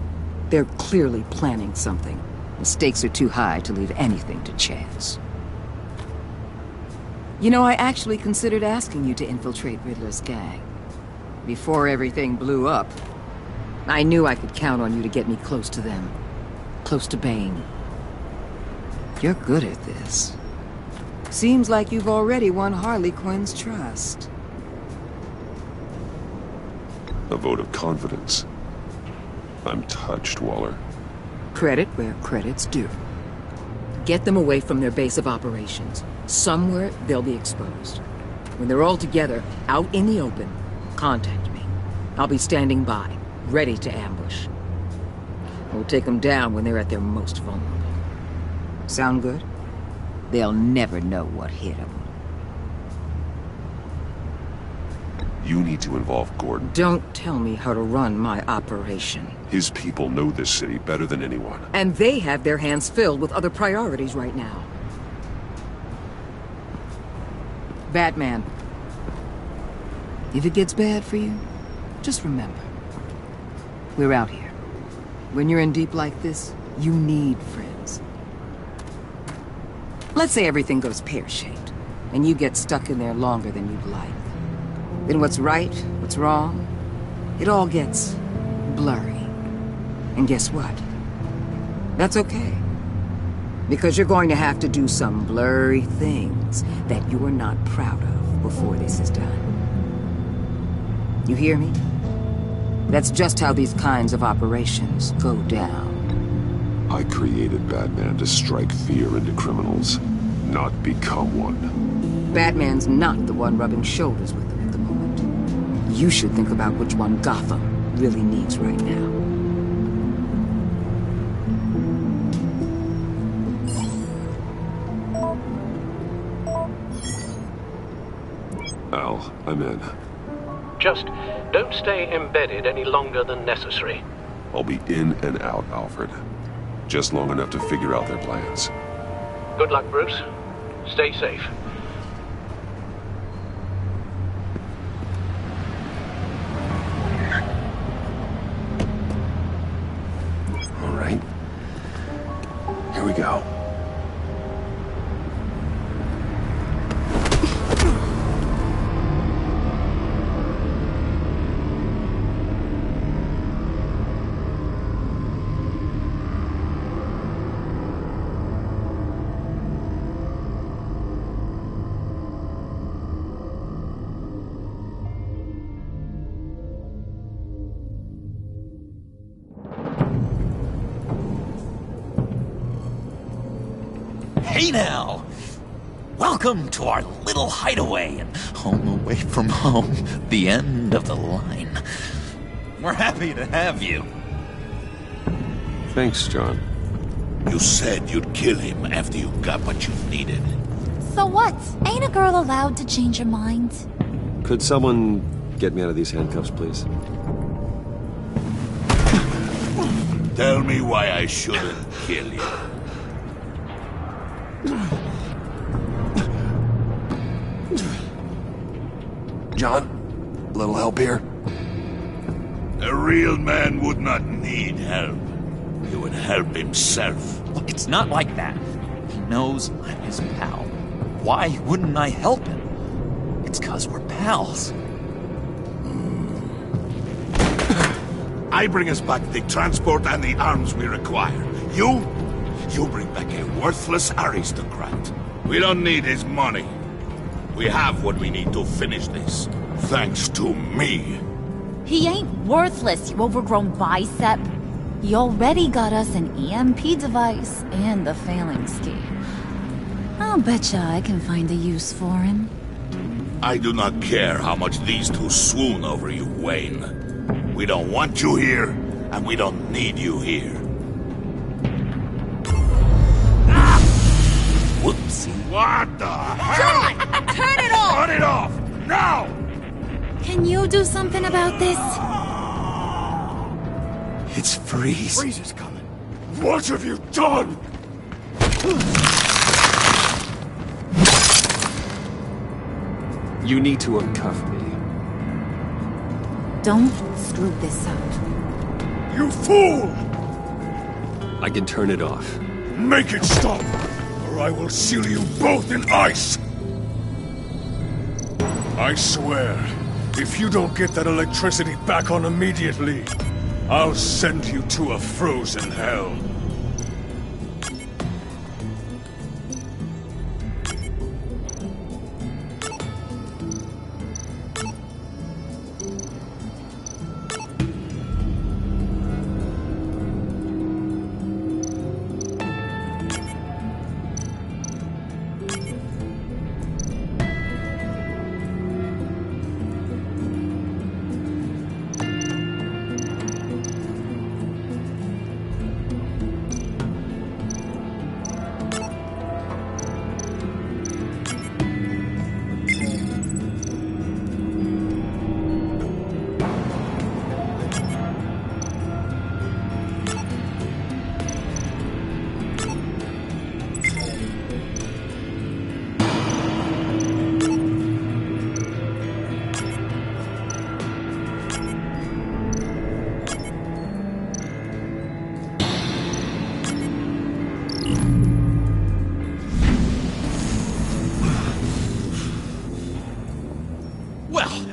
They're clearly planning something. The stakes are too high to leave anything to chance. You know, I actually considered asking you to infiltrate Riddler's gang. Before everything blew up, I knew I could count on you to get me close to them. Close to Bane. You're good at this. Seems like you've already won Harley Quinn's trust. A vote of confidence. I'm touched, Waller. Credit where credit's due. Get them away from their base of operations. Somewhere they'll be exposed. When they're all together, out in the open, contact me. I'll be standing by, ready to ambush. We'll take them down when they're at their most vulnerable. Sound good? They'll never know what hit them. You need to involve Gordon. Don't tell me how to run my operation. His people know this city better than anyone. And they have their hands filled with other priorities right now. Batman. If it gets bad for you, just remember. We're out here. When you're in deep like this, you need friends. Let's say everything goes pear-shaped, and you get stuck in there longer than you'd like. Then what's right, what's wrong, it all gets blurry. And guess what? That's okay. Because you're going to have to do some blurry things that you're not proud of before this is done. You hear me? That's just how these kinds of operations go down. I created Batman to strike fear into criminals, not become one. Batman's not the one rubbing shoulders with them at the moment. You should think about which one Gotham really needs right now. Al, I'm in. Just don't stay embedded any longer than necessary. I'll be in and out, Alfred. Just long enough to figure out their plans. Good luck, Bruce. Stay safe. go. Hey now! Welcome to our little hideaway and home away from home, the end of the line. We're happy to have you. Thanks, John. You said you'd kill him after you got what you needed. So what? Ain't a girl allowed to change her mind? Could someone get me out of these handcuffs, please? Tell me why I shouldn't kill you. John, a little help here? A real man would not need help. He would help himself. Look, it's not like that. He knows I'm his pal. Why wouldn't I help him? It's 'cause we're pals. I bring us back the transport and the arms we require. You bring back a worthless aristocrat. We don't need his money. We have what we need to finish this. Thanks to me. He ain't worthless, you overgrown bicep. He already got us an EMP device and the failing scheme. I'll betcha I can find a use for him. I do not care how much these two swoon over you, Wayne. We don't want you here, and we don't need you here. Whoopsie. What the hell? John! Turn it off! Turn it off! Now! Can you do something about this? It's Freeze. Freeze is coming. What have you done? You need to uncuff me. Don't screw this up. You fool! I can turn it off. Make it stop, or I will seal you both in ice! I swear, if you don't get that electricity back on immediately, I'll send you to a frozen hell.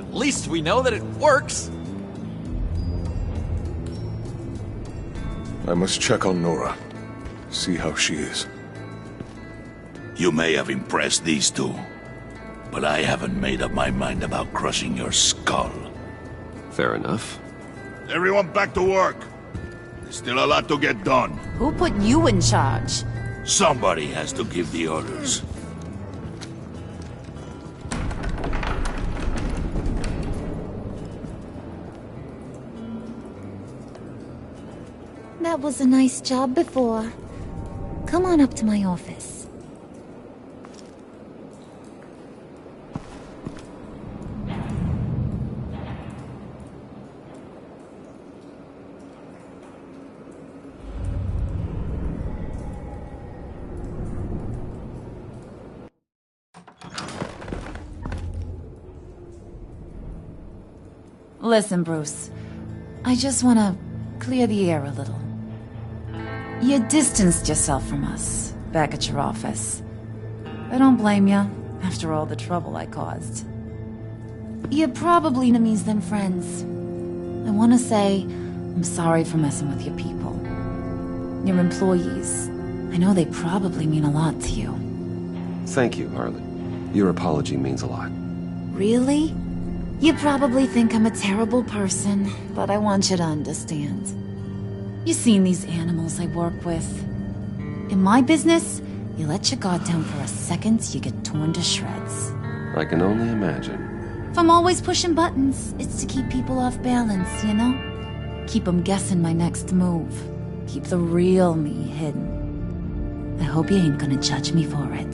At least we know that it works. I must check on Nora. See how she is. You may have impressed these two, but I haven't made up my mind about crushing your skull. Fair enough. Everyone back to work. There's still a lot to get done. Who put you in charge? Somebody has to give the orders. That was a nice job before. Come on up to my office. Listen, Bruce. I just want to clear the air a little. You distanced yourself from us, back at your office. I don't blame you, after all the trouble I caused. You're probably enemies than friends. I want to say, I'm sorry for messing with your people. Your employees. I know they probably mean a lot to you. Thank you, Harley. Your apology means a lot. Really? You probably think I'm a terrible person, but I want you to understand. You've seen these animals I work with. In my business, you let your guard down for a second, you get torn to shreds. I can only imagine. If I'm always pushing buttons, it's to keep people off balance, you know? Keep them guessing my next move. Keep the real me hidden. I hope you ain't gonna judge me for it.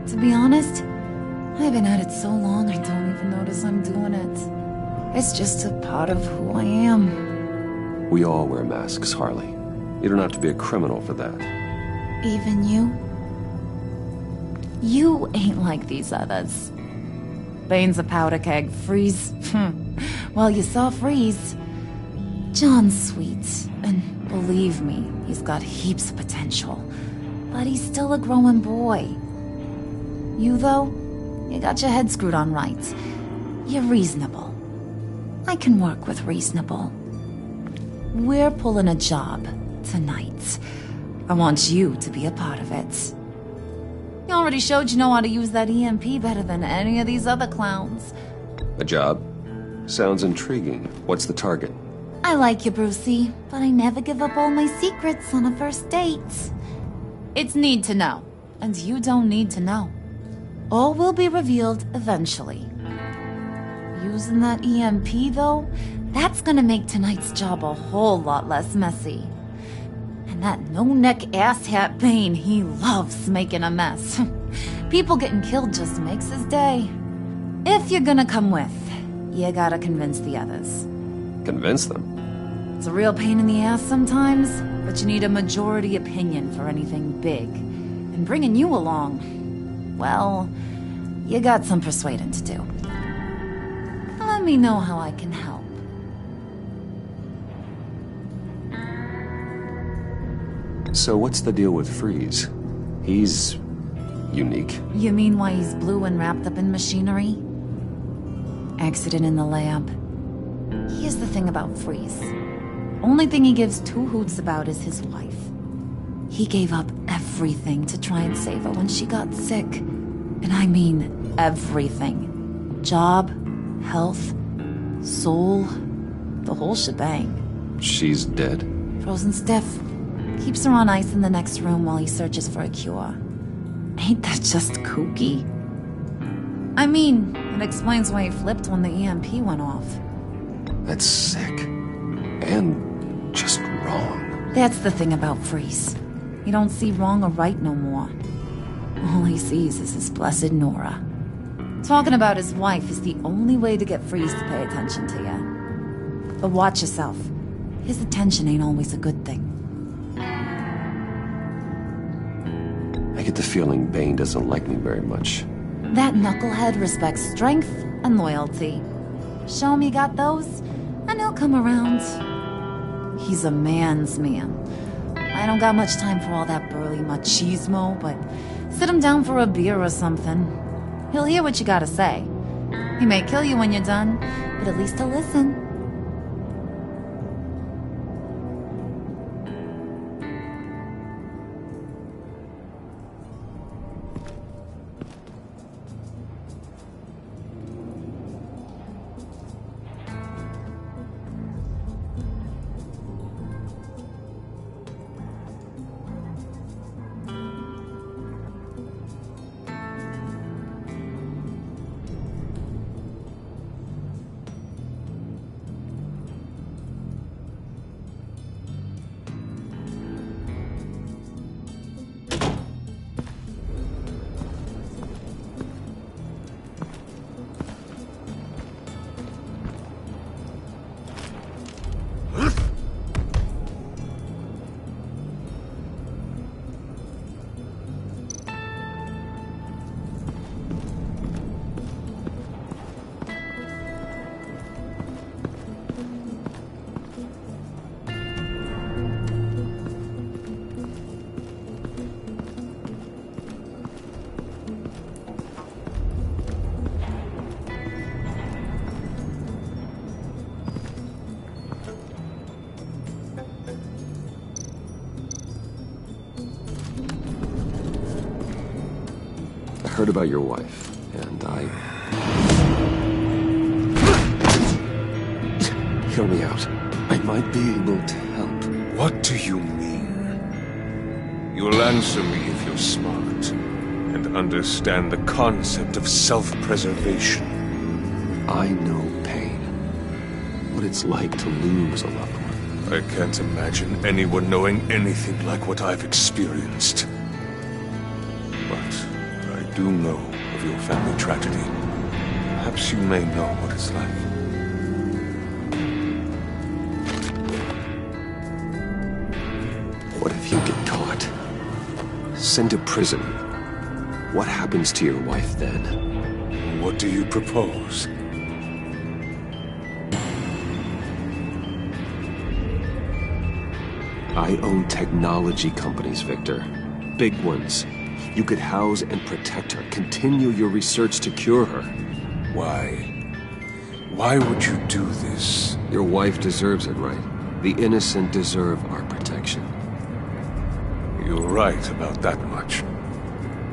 To be honest, I've been at it so long I don't even notice I'm doing it. It's just a part of who I am. We all wear masks, Harley. You don't have to be a criminal for that. Even you? You ain't like these others. Bane's a powder keg. Freeze. Well, you saw Freeze. John's sweet, and believe me, he's got heaps of potential. But he's still a growing boy. You, though, you got your head screwed on right. You're reasonable. I can work with reasonable. We're pulling a job tonight. I want you to be a part of it. You already showed you know how to use that EMP better than any of these other clowns. A job? Sounds intriguing. What's the target? I like you, Brucey, but I never give up all my secrets on a first date. It's need to know, and you don't need to know. All will be revealed eventually. Using that EMP, though, that's gonna make tonight's job a whole lot less messy. And that no-neck asshat Bane, he loves making a mess. People getting killed just makes his day. If you're gonna come with, you gotta convince the others. Convince them? It's a real pain in the ass sometimes, but you need a majority opinion for anything big. And bringing you along, well, you got some persuading to do. Let me know how I can help. So what's the deal with Freeze? He's unique. You mean why he's blue and wrapped up in machinery? Accident in the lab. Here's the thing about Freeze. Only thing he gives two hoots about is his wife. He gave up everything to try and save her when she got sick. And I mean everything. Job, health, soul, the whole shebang. She's dead? Frozen stiff. Keeps her on ice in the next room while he searches for a cure. Ain't that just kooky? I mean, it explains why he flipped when the EMP went off. That's sick. And just wrong. That's the thing about Freeze. He don't see wrong or right no more. All he sees is his blessed Nora. Talking about his wife is the only way to get Freeze to pay attention to you. But watch yourself. His attention ain't always a good thing. I get the feeling Bane doesn't like me very much. That knucklehead respects strength and loyalty. Show him you got those, and he'll come around. He's a man's man. I don't got much time for all that burly machismo, but sit him down for a beer or something. He'll hear what you gotta say. He may kill you when you're done, but at least he'll listen. I heard about your wife, and Hear me out. I might be able to help. What do you mean? You'll answer me if you're smart and understand the concept of self-preservation. I know pain. What it's like to lose a loved one. I can't imagine anyone knowing anything like what I've experienced. But I do know of your family tragedy. Perhaps you may know what it's like. What if you get caught? Sent to prison? What happens to your wife then? What do you propose? I own technology companies, Victor. Big ones. You could house and protect her. Continue your research to cure her. Why? Why would you do this? Your wife deserves it, right? The innocent deserve our protection. You're right about that much.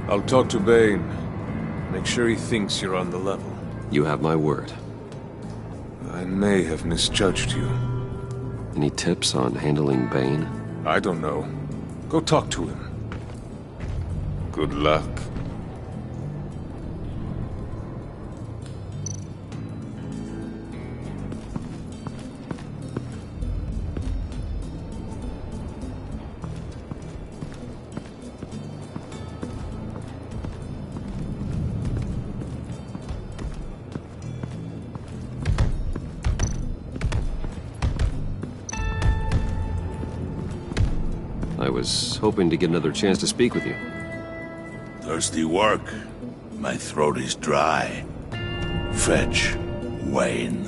I'll talk to Bane. Make sure he thinks you're on the level. You have my word. I may have misjudged you. Any tips on handling Bane? I don't know. Go talk to him. Good luck. I was hoping to get another chance to speak with you. Thirsty work. My throat is dry. Fetch Wayne.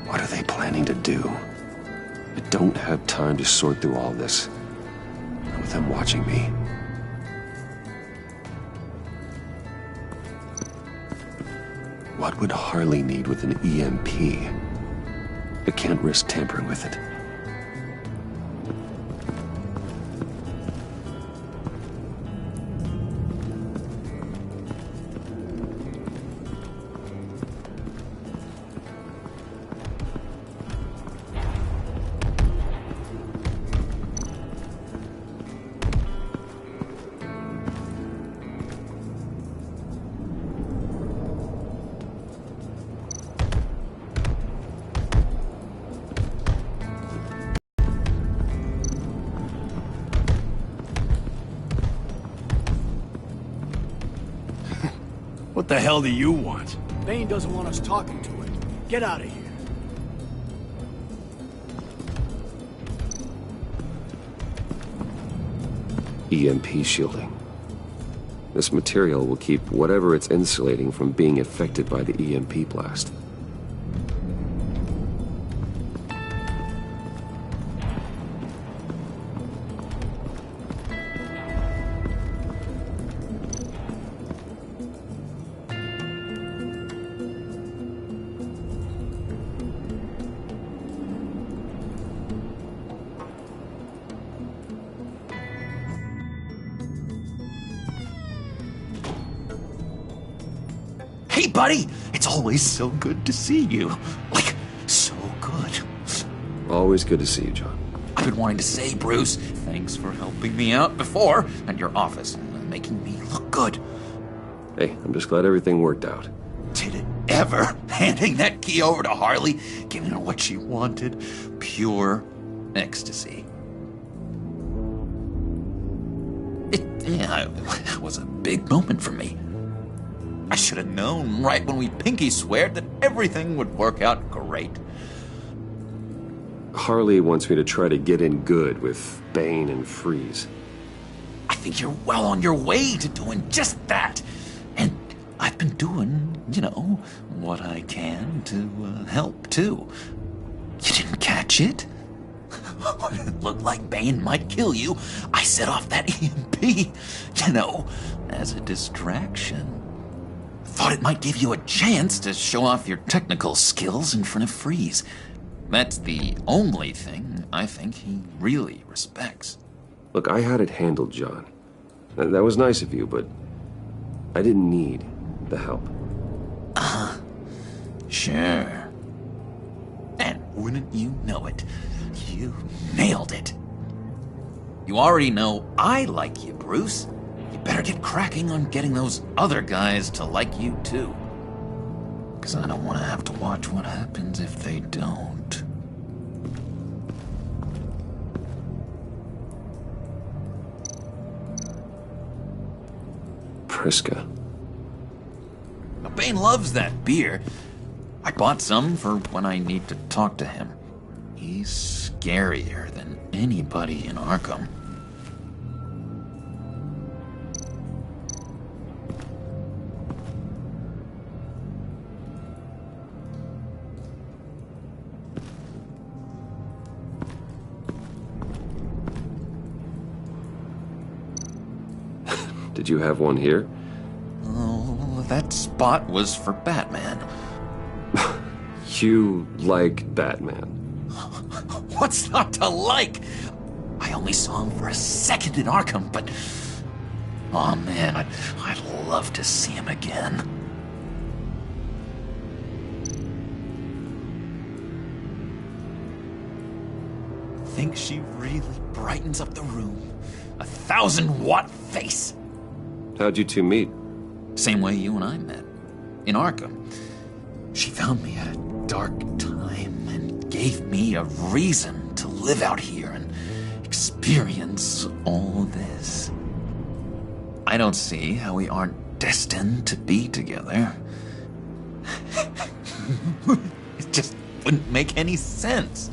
What are they planning to do? I don't have time to sort through all this. Not with them watching me. What would Harley need with an EMP? I can't risk tampering with it. What the hell do you want? Bane doesn't want us talking to him. Get out of here. EMP shielding. This material will keep whatever it's insulating from being affected by the EMP blast. Hey, buddy! It's always so good to see you. Like, so good. Always good to see you, John. I've been wanting to say, Bruce, thanks for helping me out before at your office and making me look good. Hey, I'm just glad everything worked out. Did it ever? Handing that key over to Harley, giving her what she wanted. Pure ecstasy. It was a big moment for me. I should have known right when we pinky sweared that everything would work out great. Harley wants me to try to get in good with Bane and Freeze. I think you're well on your way to doing just that. And I've been doing, what I can to help, too. You didn't catch it? When it looked like Bane might kill you, I set off that EMP, as a distraction. Thought it might give you a chance to show off your technical skills in front of Freeze. That's the only thing I think he really respects. Look, I had it handled, John. That was nice of you, but I didn't need the help. Sure. And wouldn't you know it, you nailed it. You already know I like you, Bruce. You better get cracking on getting those other guys to like you, too. Because I don't want to have to watch what happens if they don't. Priska. Bane loves that beer. I bought some for when I need to talk to him. He's scarier than anybody in Arkham. Did you have one here? Oh, that spot was for Batman. You like Batman? What's not to like? I only saw him for a second in Arkham, but... oh man, I'd love to see him again. Think she really brightens up the room. 1,000-watt face. How'd you two meet? Same way you and I met. In Arkham. She found me at a dark time and gave me a reason to live out here and experience all this. I don't see how we aren't destined to be together. It just wouldn't make any sense.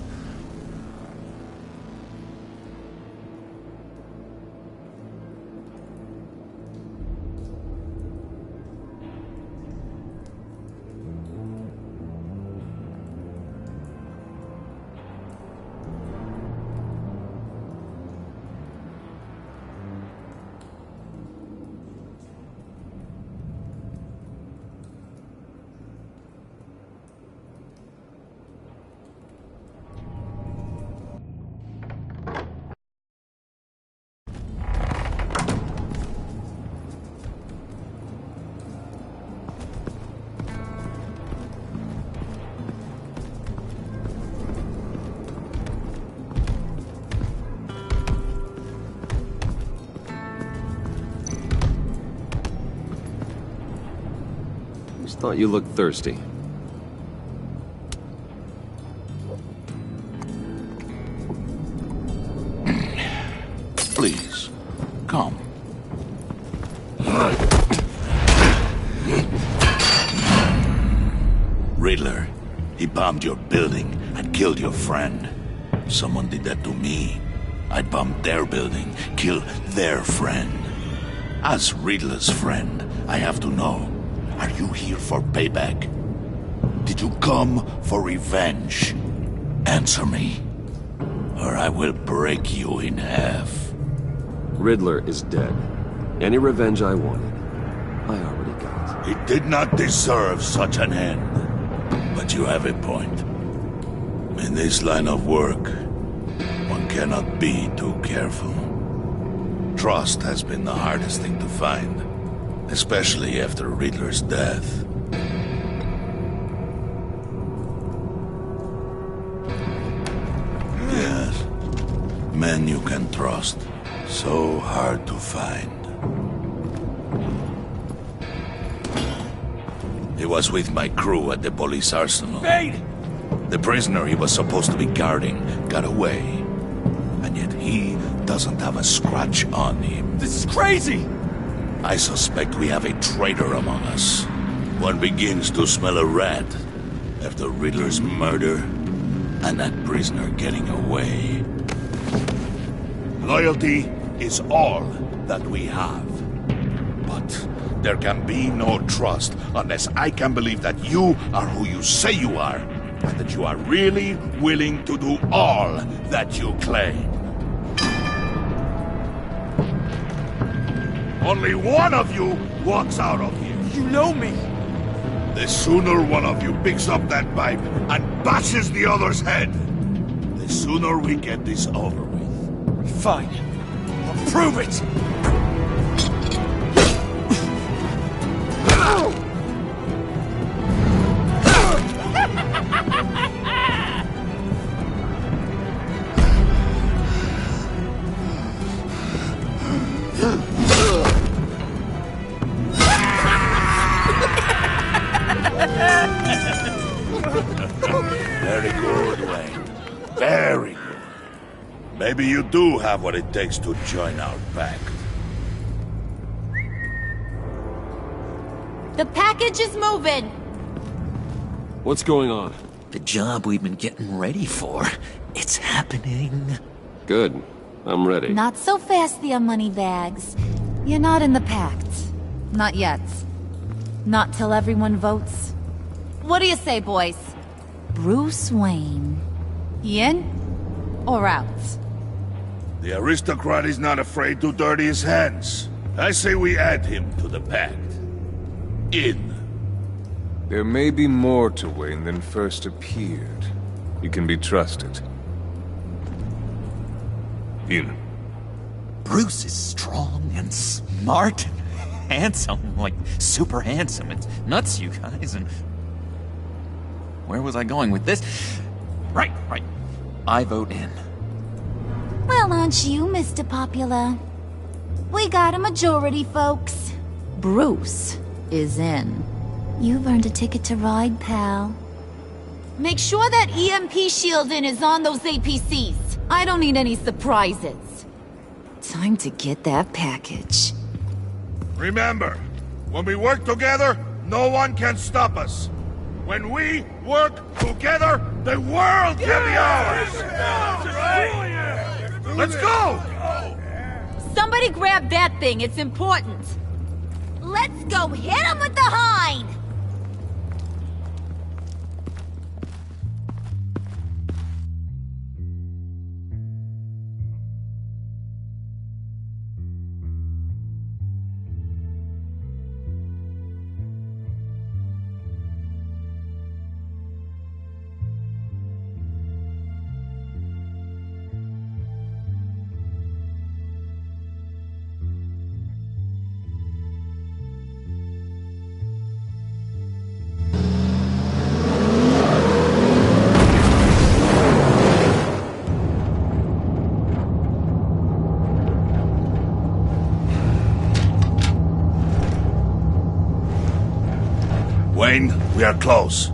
Thought you looked thirsty. Please, come. Riddler, he bombed your building and killed your friend. Someone did that to me. I'd bomb their building, kill their friend. As Riddler's friend, I have to know. Are you here for payback? Did you come for revenge? Answer me, or I will break you in half. Riddler is dead. Any revenge I wanted, I already got. He did not deserve such an end. But you have a point. In this line of work, one cannot be too careful. Trust has been the hardest thing to find. Especially after Riddler's death. Yes. Men you can trust. So hard to find. He was with my crew at the police arsenal. Bane! The prisoner he was supposed to be guarding got away. And yet he doesn't have a scratch on him. This is crazy! I suspect we have a traitor among us. One begins to smell a rat after Riddler's murder and that prisoner getting away. Loyalty is all that we have. But there can be no trust unless I can believe that you are who you say you are, and that you are really willing to do all that you claim. Only one of you walks out of here. You know me! The sooner one of you picks up that pipe and bashes the other's head, the sooner we get this over with. Fine. I'll prove it! Very good, Wayne. Very good. Maybe you do have what it takes to join our pact. The package is moving! What's going on? The job we've been getting ready for. It's happening. Good. I'm ready. Not so fast, the Moneybags. You're not in the pact. Not yet. Not till everyone votes. What do you say, boys? Bruce Wayne. In or out? The aristocrat is not afraid to dirty his hands. I say we add him to the pact. In. There may be more to Wayne than first appeared. He can be trusted. In. Bruce is strong and smart and handsome, like super handsome. It's nuts, you guys, and... Where was I going with this? Right. I vote in. Well, aren't you, Mr. Popular? We got a majority, folks. Bruce is in. You've earned a ticket to ride, pal. Make sure that EMP shielding is on those APCs. I don't need any surprises. Time to get that package. Remember, when we work together, no one can stop us. When we work together, the world can be ours! Let's go! Somebody grab that thing, it's important. Let's go hit him with the hind! Wayne, we are close.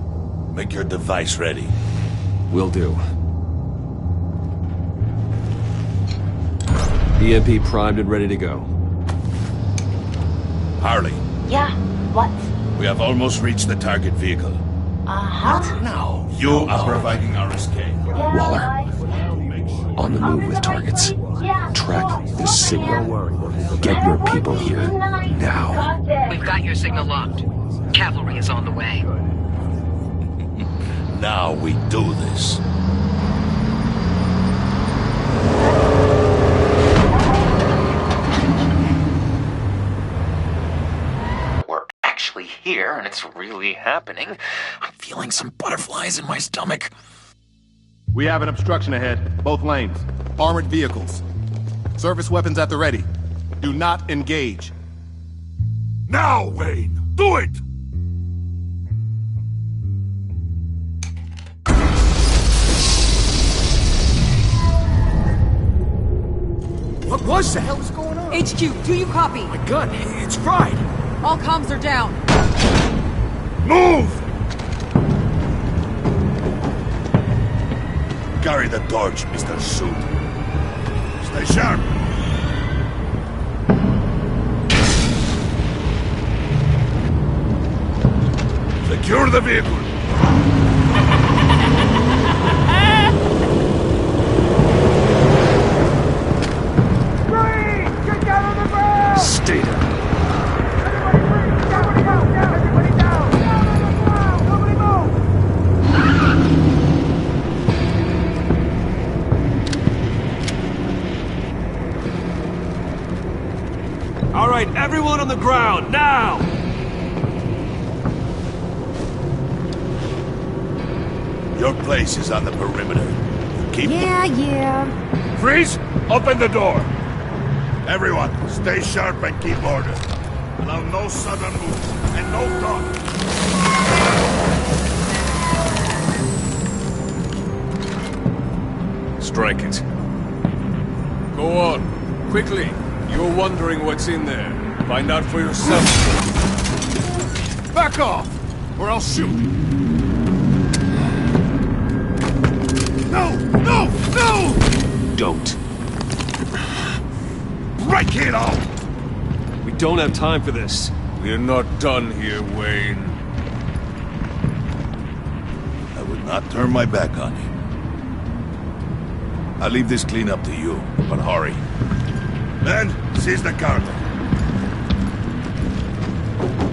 Make your device ready. Will do. EMP primed and ready to go. Harley. Yeah, what? We have almost reached the target vehicle. Uh-huh. Now, you are providing our escape. Waller. On the move with targets. Track the signal. Get your people here. Now. We've got your signal locked. Cavalry is on the way. Now we do this. We're actually here, and it's really happening. I'm feeling some butterflies in my stomach. We have an obstruction ahead, both lanes. Armored vehicles. Service weapons at the ready. Do not engage. Now, Wayne! Do it! What was that? What the hell is going on? HQ, do you copy? My gun, it's fried. All comms are down. Move! Carry the torch, Mr. Suit. Stay sharp. Secure the vehicle. Stay down. All right, everyone on the ground, now! Your place is on the perimeter. Keep Yeah. Freeze! Open the door! Everyone, stay sharp and keep order. Allow no sudden moves, and no talk. Strike it. Go on. Quickly. You're wondering what's in there. Find out for yourself. Back off, or I'll shoot. No! No! No! Don't. Break it off! We don't have time for this. We're not done here, Wayne. I would not turn my back on you. I'll leave this clean up to you, but hurry. Then, seize the cargo.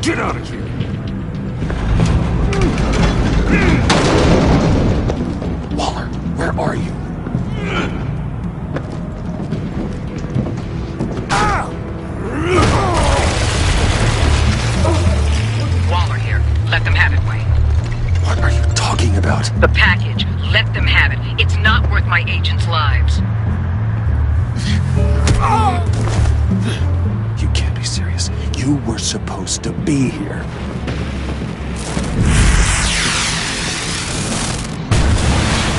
Get out of here! Waller, where are you? Waller here. Let them have it, Wayne. What are you talking about? The package. Let them have it. It's not worth my agents' lives. You can't be serious. You were supposed to be here.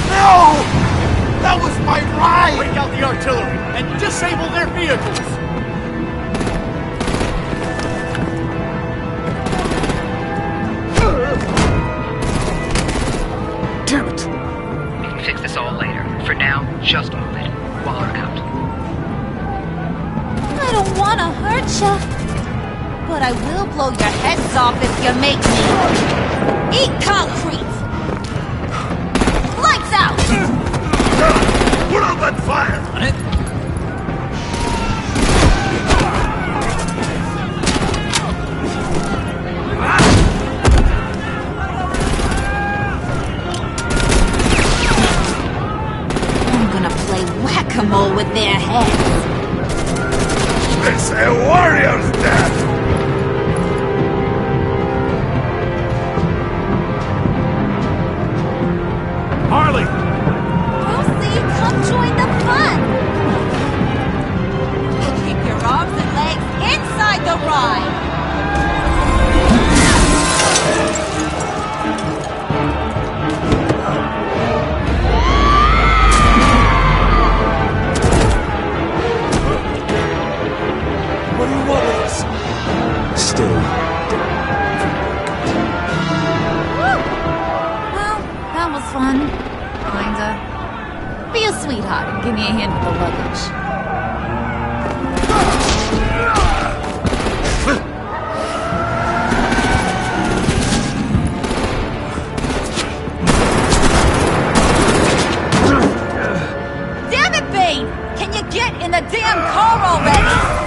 No! That was my ride! Break out the artillery and disable their vehicles! Damn it! We can fix this all later. For now, just move it. Waller out. I don't want to hurt ya, but I will blow your heads off if you make me. Eat concrete! Lights out! Put up that fire! On it? I'm gonna play whack-a-mole with their heads. It's a warrior's death! Harley! Lucy, come join the fun! Keep your arms and legs inside the ride! What do you want with us? Stay. Woo! Well, that was fun. Kinda. Be a sweetheart and give me a hand with the luggage. Damn it, Bane! Can you get in the damn car already?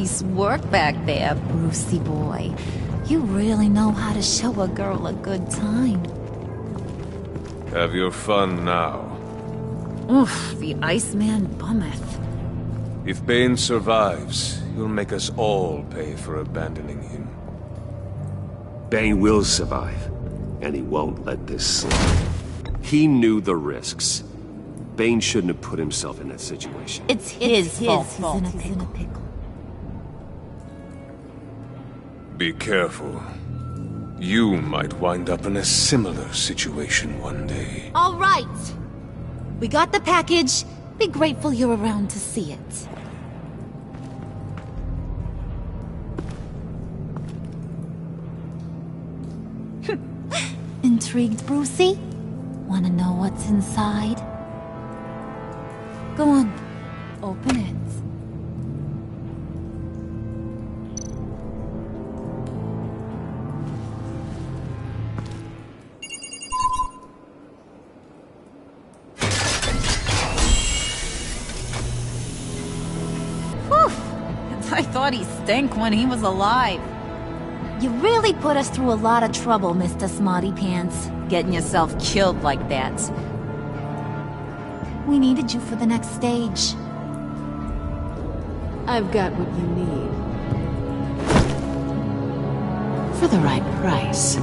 Nice work back there, Brucey boy. You really know how to show a girl a good time. Have your fun now. Oof, the Iceman bummeth. If Bane survives, he'll make us all pay for abandoning him. Bane will survive, and he won't let this slide. He knew the risks. Bane shouldn't have put himself in that situation. It's his fault he's in a pickle. Be careful. You might wind up in a similar situation one day. All right. We got the package. Be grateful you're around to see it. Intrigued, Brucey? Wanna know what's inside? Go on. Open it. I thought he stank when he was alive. You really put us through a lot of trouble, Mr. Smarty Pants. Getting yourself killed like that. We needed you for the next stage. I've got what you need. For the right price.